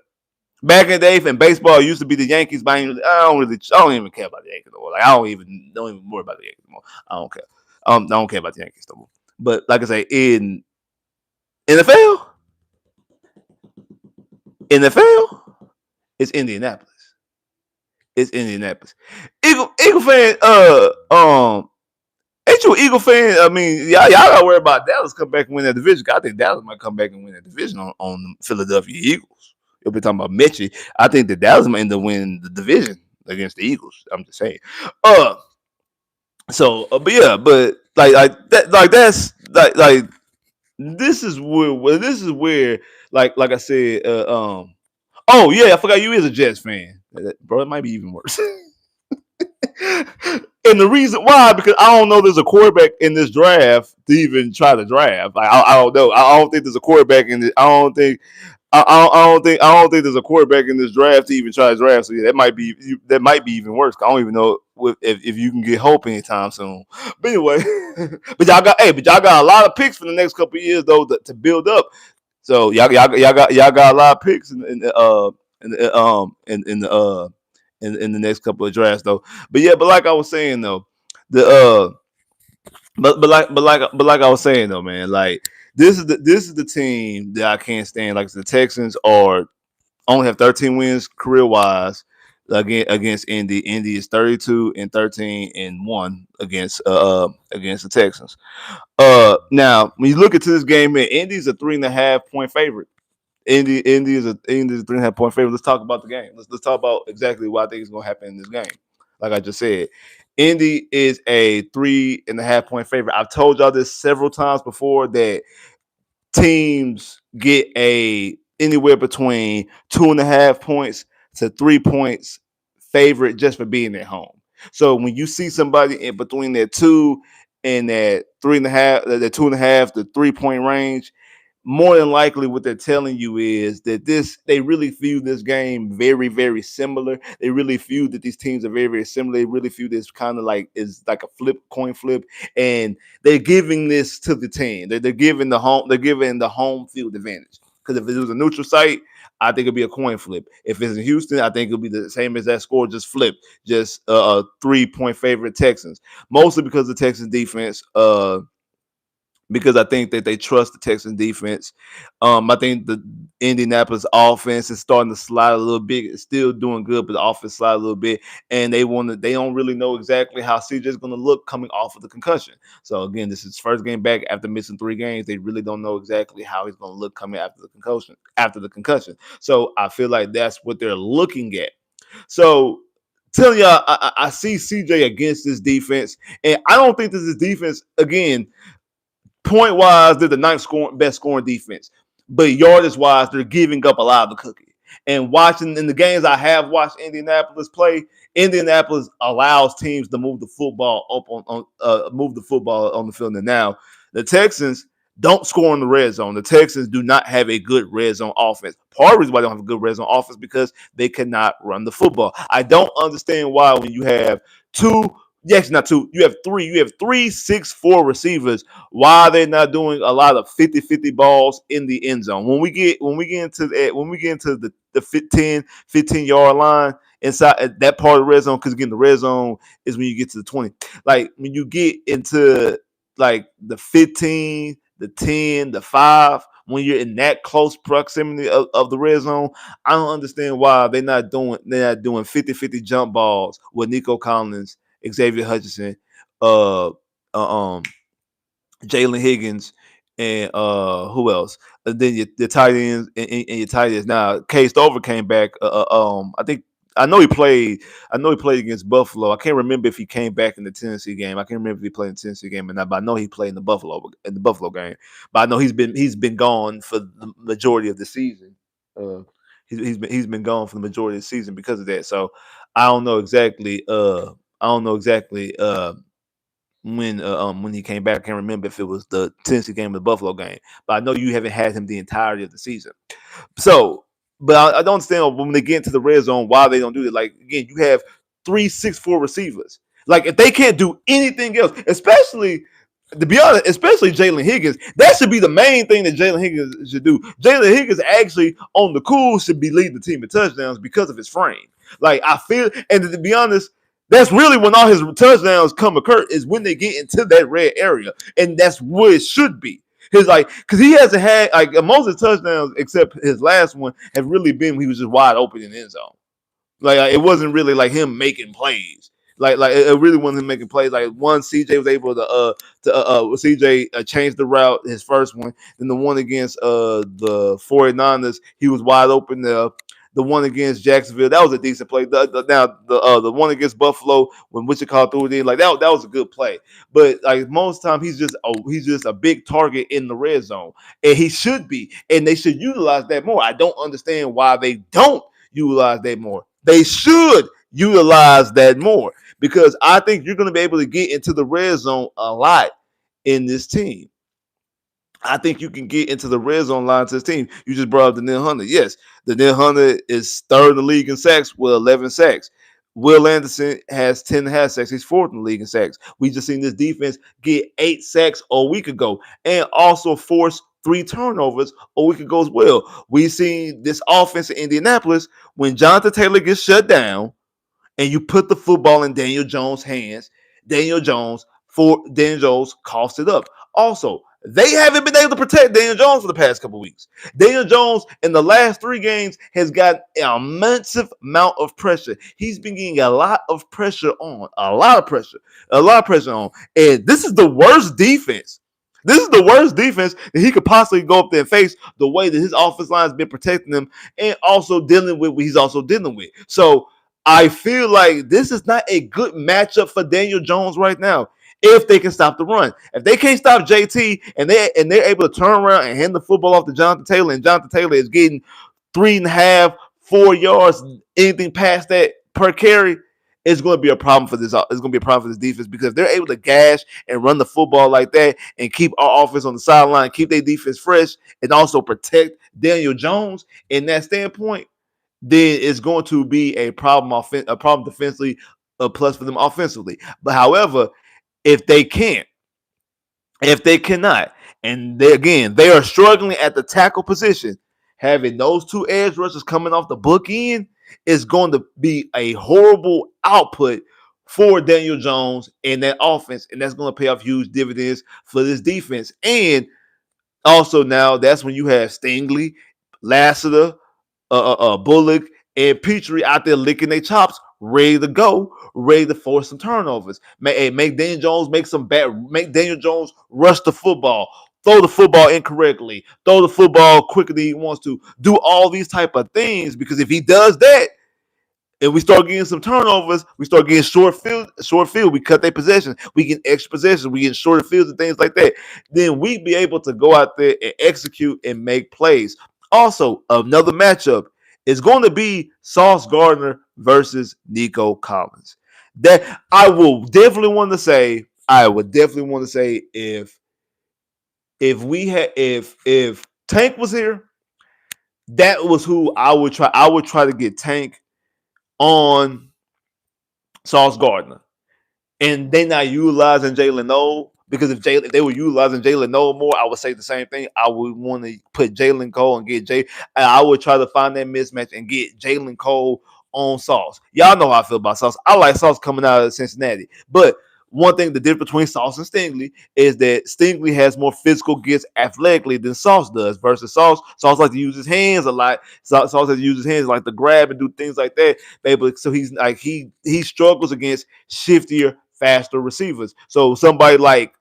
Back in the day, in baseball, it used to be the Yankees. But I don't even care about the Yankees no more. Like, I don't even worry about the Yankees anymore. I don't care. I don't care about the Yankees no more. But like I say, in NFL, it's Indianapolis. It's Indianapolis. Eagle fan. Ain't you an Eagle fan? I mean, y'all gotta worry about Dallas come back and win that division. I think Dallas might come back and win that division on the Philadelphia Eagles. You'll be talking about Mechie. I think that Dallas might end up winning the division against the Eagles. I'm just saying. But yeah, but that's this is where like I said. Oh yeah, I forgot you is a Jets fan, bro. It might be even worse. And the reason why, because I don't know there's a quarterback in this draft to even try to draft. Like, I don't know. I don't think there's a quarterback in this. I don't think there's a quarterback in this draft to even try to draft. So yeah, that might be even worse. I don't even know if you can get hope anytime soon. But anyway, but y'all got a lot of picks for the next couple of years though to build up. So y'all got a lot of picks in the next couple of drafts though. But yeah, but like I was saying though, like I was saying though, man, like this is the team that I can't stand. Like the Texans only have 13 wins career wise against Indy. Indy is 32-13-1 against the Texans. Now when you look into this game, man, Indy's a 3.5 point favorite. Indy is a 3.5 point favorite. Let's talk about the game. Let's talk about exactly what I think is going to happen in this game. Like I just said, Indy is a 3.5 point favorite. I've told y'all this several times before that teams get anywhere between 2.5 points to 3 points favorite just for being at home. So when you see somebody in between that 2 and that 3.5, that 2.5 to 3 point range, more than likely what they're telling you is that they really view this game very, very similar. They really view that these teams are very, very similar. They really view this kind of like is like a coin flip, and they're giving this to the team. They're giving the home field advantage. Because if it was a neutral site, I think it'd be a coin flip. If it's in Houston, I think it'll be the same as that score, just flipped, just a 3 point favorite Texans. Mostly because the Texans defense, because I think that they trust the Texans defense. I think the Indianapolis offense is starting to slide a little bit. It's still doing good, but the offense slide a little bit, and they don't really know exactly how CJ is going to look coming off of the concussion. So again, this is his first game back after missing 3 games. They really don't know exactly how he's going to look coming after the concussion. So I feel like that's what they're looking at. So telling y'all, I see CJ against this defense, and I don't think this is defense again. Point wise, they're the best scoring defense, but yardage wise, they're giving up a lot of the cookie. And watching in the games I have watched Indianapolis play, Indianapolis allows teams to move the football move the football on the field. And now the Texans don't score in the red zone. The Texans do not have a good red zone offense. Part of the reason why they don't have a good red zone offense because they cannot run the football. I don't understand why when you have not two. You have three. You have 3 6'4" receivers. Why they're not doing a lot of 50-50 balls in the end zone? When we get into the 15-yard line inside that part of the red zone, because again the red zone is when you get to the 20. Like when you get into like the 15, the 10, the 5. When you're in that close proximity of the red zone, I don't understand why they're not doing 50-50 jump balls with Nico Collins, Xavier Hutchinson, Jalen Higgins, and who else? And then your tight ends and your tight ends. Now, K Stover came back. I know he played against Buffalo. I can't remember if he came back in the Tennessee game. I can't remember if he played in the Tennessee game or not. But I know he played in the Buffalo game. But I know he's been gone for the majority of the season. He's been gone for the majority of the season because of that. So I don't know exactly. When he came back. I can't remember if it was the Tennessee game or the Buffalo game, but I know you haven't had him the entirety of the season. So, but I don't understand when they get into the red zone why they don't do it. Like again, you have 3 6'4" receivers. Like if they can't do anything else, especially to be honest, especially Jalen Higgins, that should be the main thing that Jalen Higgins should do. Jalen Higgins actually on the cool should be leading the team in touchdowns because of his frame. Like I feel, and to be honest, that's really when all his touchdowns occur is when they get into that red area, and that's where it should be. His because he hasn't had most of his touchdowns except his last one have really been when he was just wide open in the end zone. Like it wasn't really like him making plays. Like it really wasn't him making plays. Like one CJ was able to CJ change the route his first one. Then the one against the 49ers, he was wide open there. The one against Jacksonville, that was a decent play. The one against Buffalo when Wichita threw it in, like that was a good play. But like most time, he's just a big target in the red zone, and he should be, and they should utilize that more. I don't understand why they don't utilize that more. They should utilize that more because I think you're going to be able to get into the red zone a lot in this team. I think you can get into the red zone line to this team. You just brought up Danielle Hunter. Yes, Danielle Hunter is third in the league in sacks with 11 sacks. Will Anderson has 10.5 sacks. He's fourth in the league in sacks. We just seen this defense get 8 sacks a week ago and also force 3 turnovers a week ago as well. We seen this offense in Indianapolis when Jonathan Taylor gets shut down and you put the football in Daniel Jones' hands. Daniel Jones costs it up. Also, they haven't been able to protect Daniel Jones for the past couple weeks. Daniel Jones in the last 3 games has got an immense amount of pressure. He's been getting a lot of pressure on. And this is the worst defense. This is the worst defense that he could possibly go up there and face the way that his offensive line has been protecting him and also dealing with what he's also dealing with. So I feel like this is not a good matchup for Daniel Jones right now. If they can stop the run, if they can't stop JT and they're able to turn around and hand the football off to Jonathan Taylor, and Jonathan Taylor is getting 3.5, 4 yards, anything past that per carry, it's going to be a problem for this. It's going to be a problem for this defense because if they're able to gash and run the football like that and keep our offense on the sideline, keep their defense fresh, and also protect Daniel Jones in that standpoint, then it's going to be a problem defensively, a plus for them offensively. But however, if they can't, if they cannot, and they are struggling at the tackle position, having those two edge rushers coming off the book end is going to be a horrible output for Daniel Jones and that offense, and that's going to pay off huge dividends for this defense. And also now that's when you have Stingley, Lassiter, Bullock, and Petrie out there licking their chops, ready to go, ready to force some turnovers. Make Daniel Jones make Daniel Jones rush the football, throw the football incorrectly, throw the football quicker than he wants to, do all these type of things. Because if he does that, and we start getting some turnovers, we start getting short field, we cut their possessions, we get extra possessions, we get shorter fields and things like that. Then we be able to go out there and execute and make plays. Also, another matchup is going to be Sauce Gardner versus Nico Collins. That I would definitely want to say if Tank was here, that was who I would try. I would try to get Tank on Sauce Gardner, and they not utilizing Jalen Noel, because if they were utilizing Jalen Noel more, I would say the same thing. I would want to put Jalen Cole and get Jay. I would try to find that mismatch and get Jalen Cole on Sauce. Y'all know how I feel about Sauce. I like Sauce coming out of Cincinnati, but one thing, the difference between Sauce and Stingley is that Stingley has more physical gifts athletically than Sauce does. Versus Sauce like to use his hands a lot. Sauce has to use his hands like to grab and do things like that. So he's like he struggles against shiftier, faster receivers. So somebody like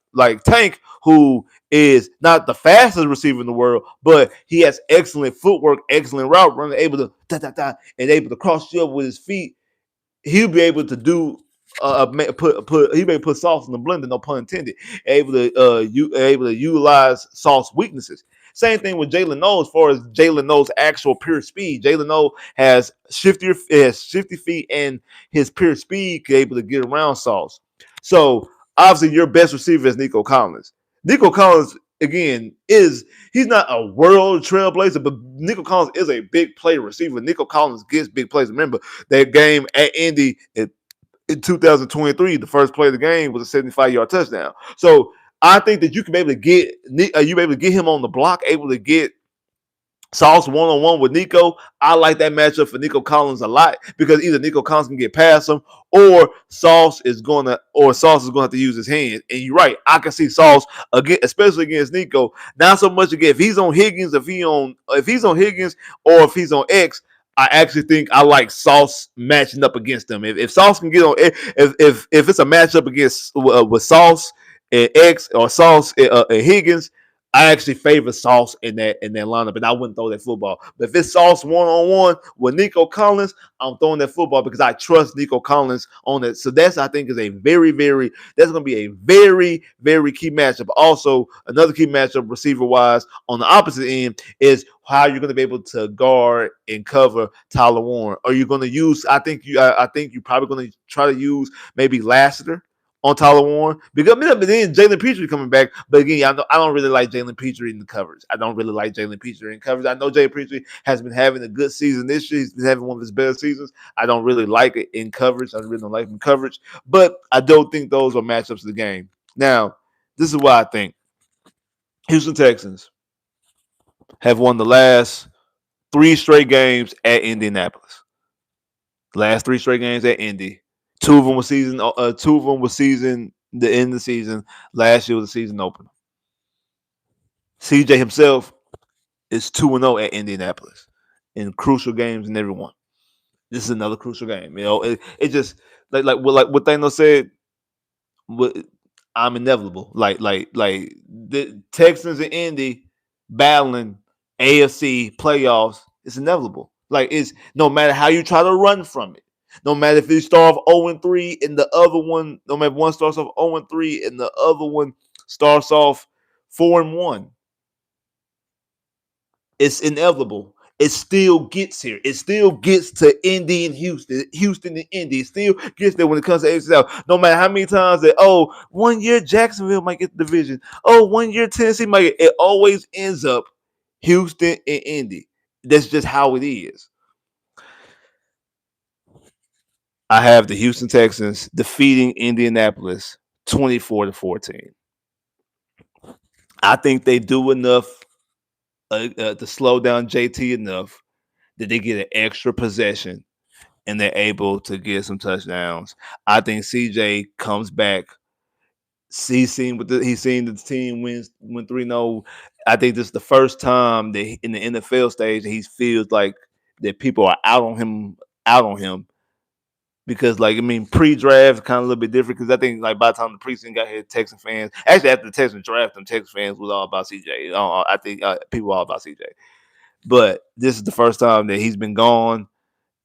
Tank, who is not the fastest receiver in the world, but he has excellent footwork, excellent route running, able to and able to cross you up with his feet. He'll be able to do he may put Sauce in the blender, no pun intended. Able to utilize Sauce weaknesses. Same thing with Jalen Noel as far as Jalen Noel's actual pure speed. Jalen Noel has shifty feet, and his pure speed can able to get around Sauce. So obviously your best receiver is Nico Collins. Nico Collins, again, he's not a world trailblazer, but Nico Collins is a big play receiver. Nico Collins gets big plays. Remember that game at Indy in 2023, the first play of the game was a 75-yard touchdown. So I think that you can be able to get him on the block, able to get Sauce one-on-one with Nico. I like that matchup for Nico Collins a lot because either Nico Collins can get past him or Sauce is gonna have to use his hands. And you're right, I can see Sauce again, especially against Nico. Not so much again if he's on Higgins, if he's on Higgins or if he's on X. I actually think I like Sauce matching up against them. If Sauce can get on, if it's a matchup against with Sauce and X or Sauce and Higgins, I actually favor Sauce in that lineup, and I wouldn't throw that football. But if it's Sauce one-on-one with Nico Collins, I'm throwing that football because I trust Nico Collins on it. So I think is a very going to be a very, very key matchup. Also, another key matchup receiver-wise on the opposite end is how you're going to be able to guard and cover Tyler Warren. Are you going to use? I think you're probably going to try to use maybe Lassiter on Tyler Warren, because then Jalen Petrie coming back. But again, I don't really like Jalen Petrie in the coverage. I know Jalen Petrie has been having a good season this year. He's been having one of his better seasons. I don't really like it in coverage. I really don't like him in coverage. But I don't think those are matchups of the game. Now, this is why I think Houston Texans have won the last 3 straight games at Indianapolis. Last 3 straight games at Indy. Two of them were season. The end of the season. Last year was the season opener. CJ himself is 2-0 at Indianapolis in crucial games and everyone. This is another crucial game. You know, it just like what Thanos said. I'm inevitable. Like the Texans and Indy battling AFC playoffs. It's inevitable. Like it's no matter how you try to run from it. No matter if you start off 0-3 and the other one, no matter one starts off 0-3 and the other one starts off 4-1. It's inevitable. it still gets here. It still gets to Indy and Houston, Houston and Indy. It still gets there when it comes to AFC South. No matter how many times that, oh, 1 year Jacksonville might get the division. Oh, 1 year Tennessee might get, it always ends up Houston and Indy. That's just how it is. I have the Houston Texans defeating Indianapolis 24-14. I think they do enough to slow down JT enough that they get an extra possession and they're able to get some touchdowns. I think CJ comes back. He's seen the team win 3-0. I think this is the first time that in the NFL stage he feels like that people are out on him. Because, like, I mean, pre-draft kind of a little bit different. Because I think, like, by the time the preseason got here, Texan fans actually after the Texans draft them, Texas fans was all about CJ. I think people were all about CJ. But this is the first time that he's been gone,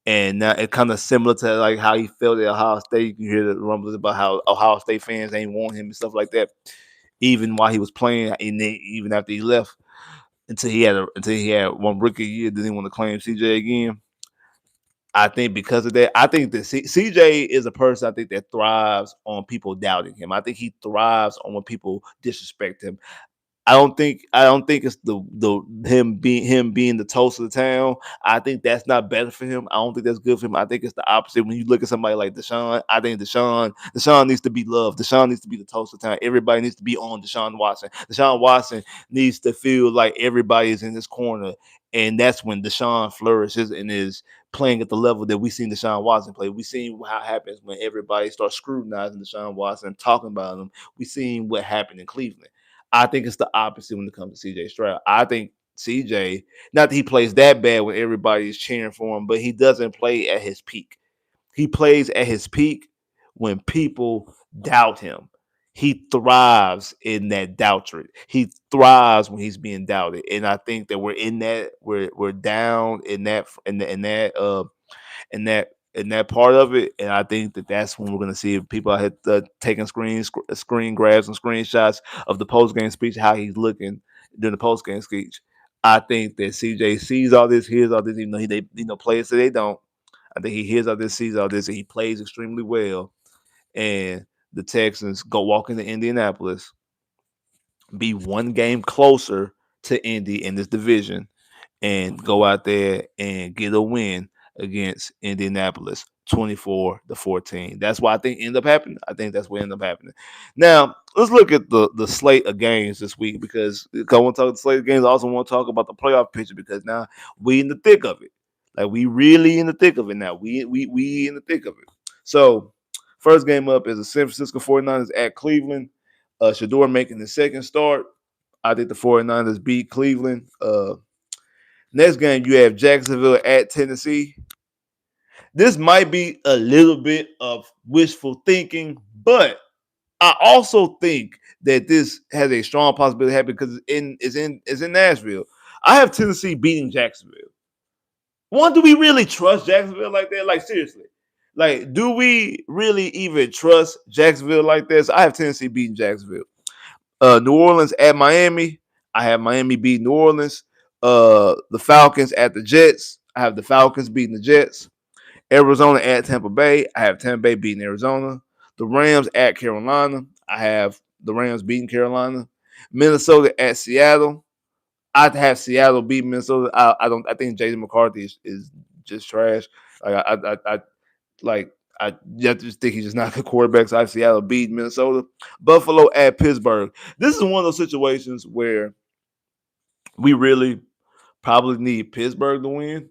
and now it kind of similar to like how he felt at Ohio State. You hear the rumbles about how Ohio State fans ain't want him and stuff like that, even while he was playing, and then even after he left, until he had one rookie year, didn't want to claim CJ again. I think because of that, I think that CJ is a person I think that thrives on people doubting him. I think he thrives on when people disrespect him. I don't think it's the him being the toast of the town. I think that's not better for him. I don't think that's good for him. I think it's the opposite. When you look at somebody like Deshaun, I think Deshaun needs to be loved. Deshaun needs to be the toast of the town. Everybody needs to be on Deshaun Watson. Deshaun Watson needs to feel like everybody is in his corner. And that's when Deshaun flourishes and is playing at the level that we seen Deshaun Watson play. We seen how it happens when everybody starts scrutinizing Deshaun Watson, talking about him. We seen what happened in Cleveland. I think it's the opposite when it comes to CJ Stroud. I think CJ, not that he plays that bad when everybody is cheering for him, but he doesn't play at his peak. He plays at his peak when people doubt him. He thrives in that doubt rate. He thrives when he's being doubted, and I think that we're in that we're down in that part of it. And I think that that's when we're going to see people out here taking screen grabs and screenshots of the post game speech, how he's looking during the post game speech. I think that CJ sees all this, hears all this, even though players say they don't. I think he hears all this, sees all this, and he plays extremely well. And the Texans go walk into Indianapolis, be one game closer to Indy in this division, and go out there and get a win against Indianapolis 24-14. That's why I think end up happening. I think that's what ended up happening. Now, let's look at the slate of games this week, because I want to talk about the slate of games. I also want to talk about the playoff picture, because now we in the thick of it. Like, we really in the thick of it now. We in the thick of it. So, first game up is the San Francisco 49ers at Cleveland. Shador making the second start. I think the 49ers beat Cleveland. Next game, you have Jacksonville at Tennessee. This might be a little bit of wishful thinking, but I also think that this has a strong possibility of happening because it's in Nashville. I have Tennessee beating Jacksonville. One, do we really trust Jacksonville like that? Like, seriously. Like, do we really even trust Jacksonville like this? I have Tennessee beating Jacksonville. New Orleans at Miami. I have Miami beating New Orleans. The Falcons at the Jets. I have the Falcons beating the Jets. Arizona at Tampa Bay. I have Tampa Bay beating Arizona. The Rams at Carolina. I have the Rams beating Carolina. Minnesota at Seattle. I have Seattle beating Minnesota. I think Jason McCarthy is just trash. I just think he's just not a good quarterback. So I have Seattle beat Minnesota. Buffalo at Pittsburgh. This is one of those situations where we really probably need Pittsburgh to win.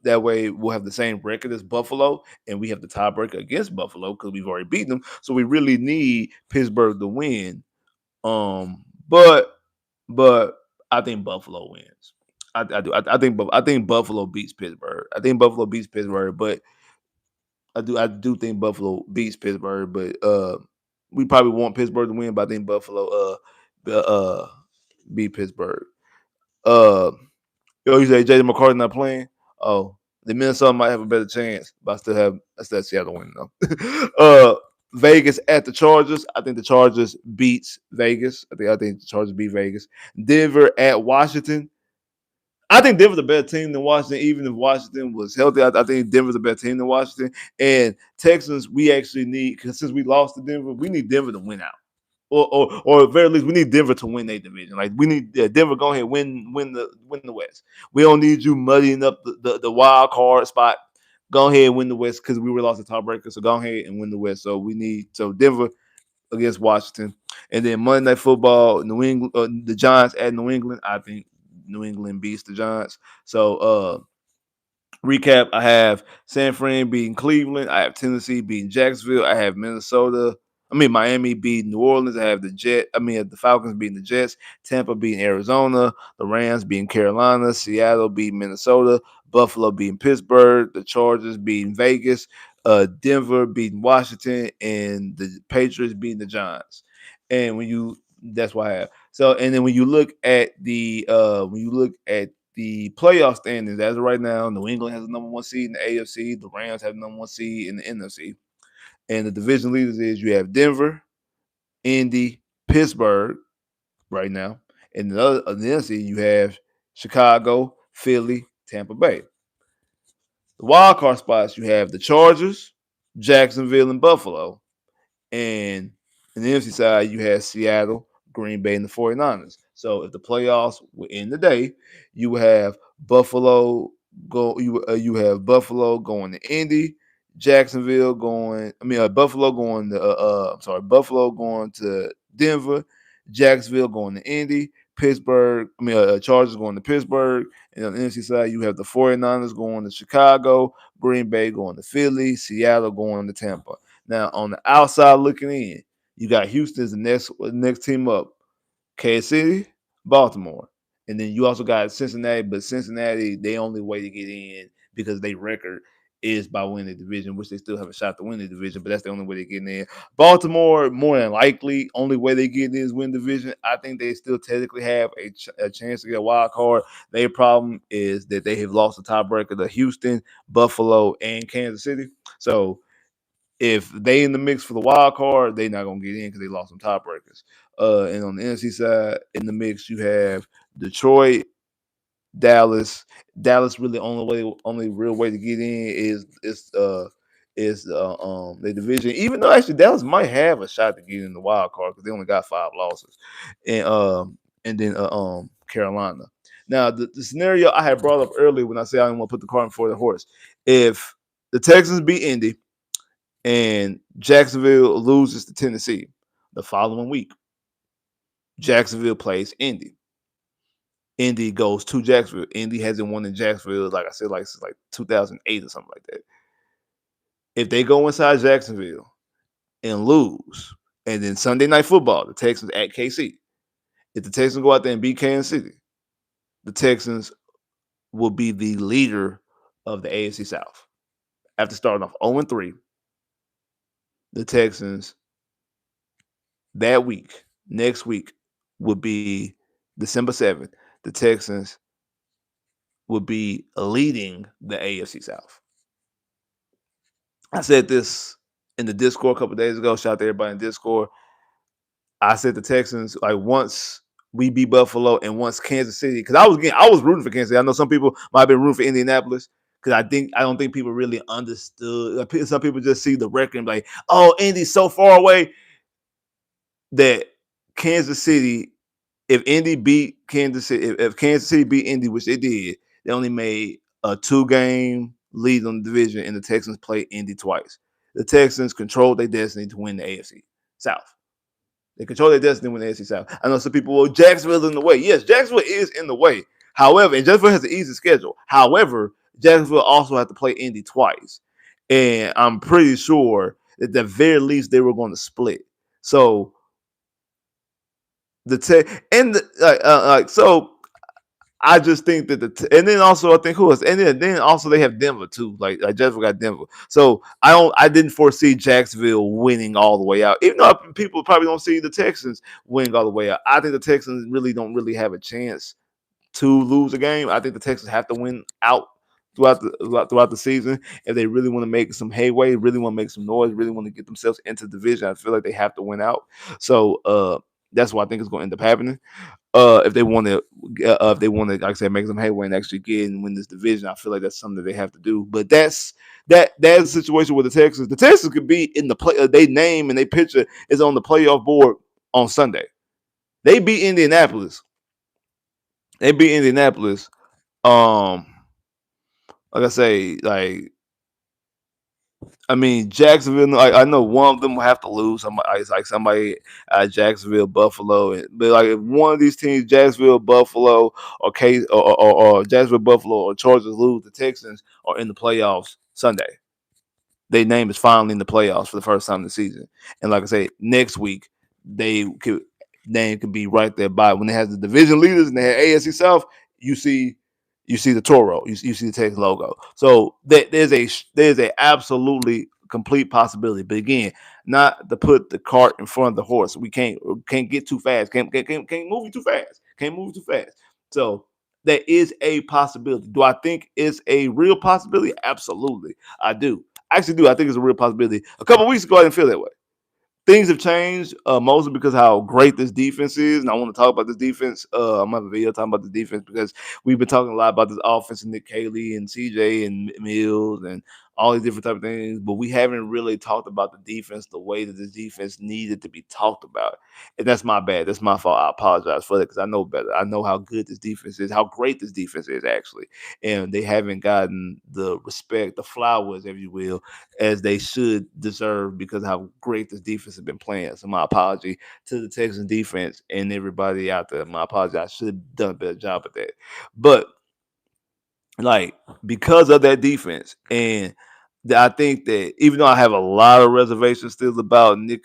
That way we'll have the same record as Buffalo, and we have the tiebreaker against Buffalo because we've already beaten them. So we really need Pittsburgh to win. But I think Buffalo wins. I think Buffalo beats Pittsburgh. I think Buffalo beats Pittsburgh, but I do think Buffalo beats Pittsburgh. But we probably want Pittsburgh to win, but I think Buffalo beat Pittsburgh. You say Jaden McCarthy not playing? Oh, the Minnesota might have a better chance, but I still have Seattle winning though. Vegas at the Chargers. I think the Chargers beats Vegas. I think the Chargers beat Vegas. Denver at Washington. I think Denver's a better team than Washington, even if Washington was healthy. I think Denver's a better team than Washington. And Texans, we actually need, because since we lost to Denver, we need Denver to win out. Or at very least, we need Denver to win their division. Like we need Denver go ahead win the West. We don't need you muddying up the wild card spot. Go ahead and win the West because we were lost the tiebreaker. So go ahead and win the West. So Denver against Washington, and then Monday Night Football, New England, the Giants at New England. I think New England beats the Giants. So recap, I have San Fran beating Cleveland. I have Tennessee beating Jacksonville. I have Miami beating New Orleans. I have the Falcons beating the Jets. Tampa beating Arizona. The Rams beating Carolina. Seattle beating Minnesota. Buffalo beating Pittsburgh. The Chargers beating Vegas. Denver beating Washington. And the Patriots beating the Giants. And that's what I have. So, and then when you look at the playoff standings as of right now, New England has the number one seed in the AFC. The Rams have the number one seed in the NFC. And the division leaders is you have Denver, Indy, Pittsburgh right now. And the NFC, you have Chicago, Philly, Tampa Bay. The wild card spots, you have the Chargers, Jacksonville, and Buffalo. And in the NFC side, you have Seattle, Green Bay, and the 49ers. So if the playoffs were in the day, you have Buffalo Buffalo going to Indy, Jacksonville going. Buffalo going to. Buffalo going to Denver, Jacksonville going to Indy, Pittsburgh. Chargers going to Pittsburgh, and on the NFC side, you have the 49ers going to Chicago, Green Bay going to Philly, Seattle going to Tampa. Now, on the outside looking in, you got Houston as the next team up, Kansas City, Baltimore. And then you also got Cincinnati, but Cincinnati, they only way to get in because their record is by winning the division, which they still have a shot to win the division, but that's the only way they're getting in. Baltimore, more than likely, only way they get in is win division. I think they still technically have a chance to get a wild card. Their problem is that they have lost the tiebreaker to Houston, Buffalo, and Kansas City. So if they in the mix for the wild card, they're not gonna get in because they lost some tiebreakers. And on the NFC side, in the mix, you have Detroit, Dallas. Dallas really only real way to get in is the division. Even though actually Dallas might have a shot to get in the wild card because they only got 5 losses, and then Carolina. Now the scenario I had brought up earlier when I said I didn't want to put the cart before the horse. If the Texans beat Indy and Jacksonville loses to Tennessee the following week, Jacksonville plays Indy. Indy goes to Jacksonville. Indy hasn't won in Jacksonville, like I said, since 2008 or something like that. If they go inside Jacksonville and lose, and then Sunday Night Football, the Texans at KC. If the Texans go out there and beat Kansas City, the Texans will be the leader of the AFC South. After starting off 0-3, the Texans next week, would be December 7th. The Texans would be leading the AFC South. I said this in the Discord a couple of days ago. Shout out to everybody in Discord. I said the Texans, like, once we beat Buffalo and once Kansas City, because I was rooting for Kansas City. I know some people might have been rooting for Indianapolis because I don't think people really understood. Some people just see the record and be like, oh, Indy's so far away. That Kansas City, if Indy beat Kansas City, if Kansas City beat Indy, which they did, they only made a 2-game lead on the division, and the Texans played Indy twice. The Texans controlled their destiny to win the AFC South. They control their destiny to win the AFC South. I know some people, well, Jacksonville's in the way. Yes, Jacksonville is in the way. However, and Jacksonville has an easy schedule. However, Jacksonville also had to play Indy twice. And I'm pretty sure that at the very least they were going to split. So so I just think that and then also I think who else, and then also they have Denver too. Like Jacksonville got Denver, so I didn't foresee Jacksonville winning all the way out. Even though people probably don't see the Texans winning all the way out, I think the Texans don't really have a chance to lose a game. I think the Texans have to win out throughout the season if they really want to make some headway, really want to make some noise, really want to get themselves into the division. I feel like they have to win out. So that's what I think is going to end up happening. If they want to, like I said, make some headway and actually get and win this division, I feel like that's something that they have to do. But that's a situation where the Texans could be in the play. They name and they picture is on the playoff board on Sunday. They beat Indianapolis. They beat Indianapolis. Um, like I say, Jacksonville. I know one of them will have to lose. Somebody at Jacksonville, Buffalo. But like if one of these teams, Jacksonville, Buffalo, or Jacksonville, Buffalo, or Chargers lose, the Texans are in the playoffs Sunday. Their name is finally in the playoffs for the first time this season. And like I say, next week they could name could be right there by when they have the division leaders and they have AFC South. You see, the Toro, you see the Texas logo. So there's a absolutely complete possibility. But again, not to put the cart in front of the horse. We can't get too fast. Can't move too fast. Can't move too fast. So there is a possibility. Do I think it's a real possibility? Absolutely, I do. I actually do. I think it's a real possibility. A couple of weeks ago, I didn't feel that way. Things have changed, mostly because how great this defense is, and I want to talk about this defense. I'm gonna have a video talking about the defense because we've been talking a lot about this offense and Nick Caley and CJ and Mills and all these different type of things, but we haven't really talked about the defense the way that this defense needed to be talked about, and that's my bad. That's my fault. I apologize for that because I know better. I know how good this defense is, how great this defense is actually, and they haven't gotten the respect, the flowers, if you will, as they should deserve because of how great this defense has been playing. So my apology to the Texans defense and everybody out there. My apology. I should have done a better job at that. But like because of that defense and I think that even though I have a lot of reservations still about Nick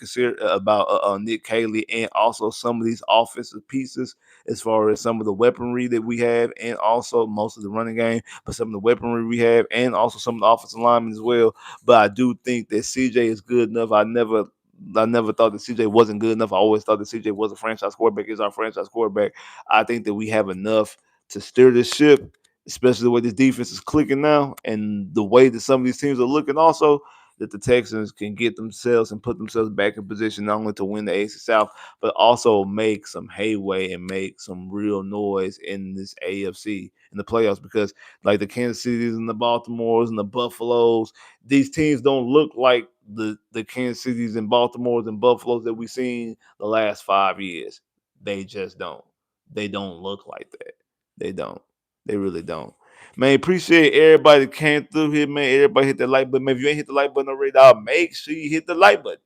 Caley and also some of these offensive pieces as far as some of the weaponry that we have and also most of the running game, but some of the weaponry we have and also some of the offensive linemen as well. But I do think that CJ is good enough. I never thought that CJ wasn't good enough. I always thought that CJ was a franchise quarterback. Is our franchise quarterback. I think that we have enough to steer this ship, especially the way this defense is clicking now and the way that some of these teams are looking also, that the Texans can get themselves and put themselves back in position not only to win the AFC South, but also make some headway and make some real noise in this AFC in the playoffs because like the Kansas Cities and the Baltimores and the Buffaloes, these teams don't look like the Kansas Cities and Baltimores and Buffaloes that we've seen the last 5 years. They just don't. They don't look like that. They don't. They really don't. Man, appreciate everybody that came through here, man. Everybody hit the like button. Man, if you ain't hit the like button already, dog, make sure you hit the like button.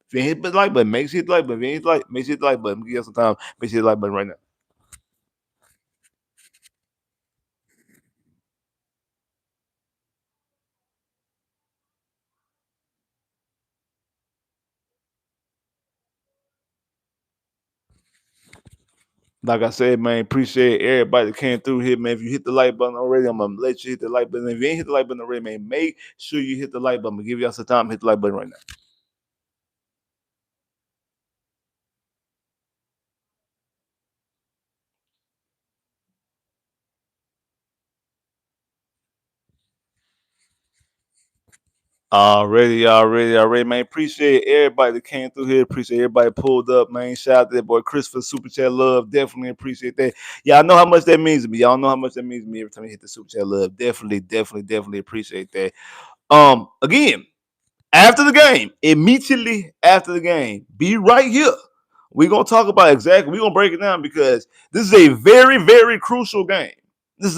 If you ain't hit the like button, make sure you hit the like button. If you ain't hit the like, make sure you hit the like button. Give you some time. Make sure you hit the like button right now. Like I said, man, appreciate everybody that came through here, man. If you hit the like button already, I'm gonna let you hit the like button. If you ain't hit the like button already, man, make sure you hit the like button. I'm gonna give y'all some time. Hit the like button right now. Already, man. Appreciate everybody that came through here. Appreciate everybody pulled up, man. Shout out to that boy Chris for Super Chat Love. Definitely appreciate that. Y'all know how much that means to me. Y'all know how much that means to me every time you hit the Super Chat Love. Definitely appreciate that. Again, after the game, immediately after the game, be right here. We're gonna talk about exactly. We're gonna break it down because this is a very crucial game.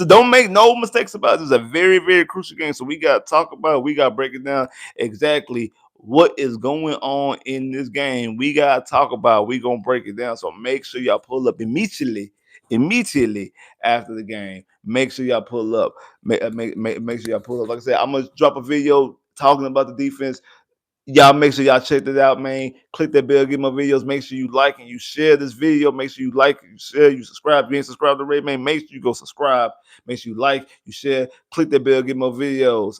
Don't make no mistakes about it. This is a very crucial game. So we gotta talk about it. We gotta break it down exactly what is going on in this game. We gotta talk about it. We gonna break it down. So make sure y'all pull up immediately after the game. Make sure y'all pull up. Make sure y'all pull up. Like I said, I'm gonna drop a video talking about the defense. Y'all make sure y'all check that out, man. Click that bell, get my videos. Make sure you like and you share this video. Make sure you like, you share, you subscribe. If you ain't subscribed already, man, make sure you go subscribe. Make sure you like, you share, click that bell, get more videos.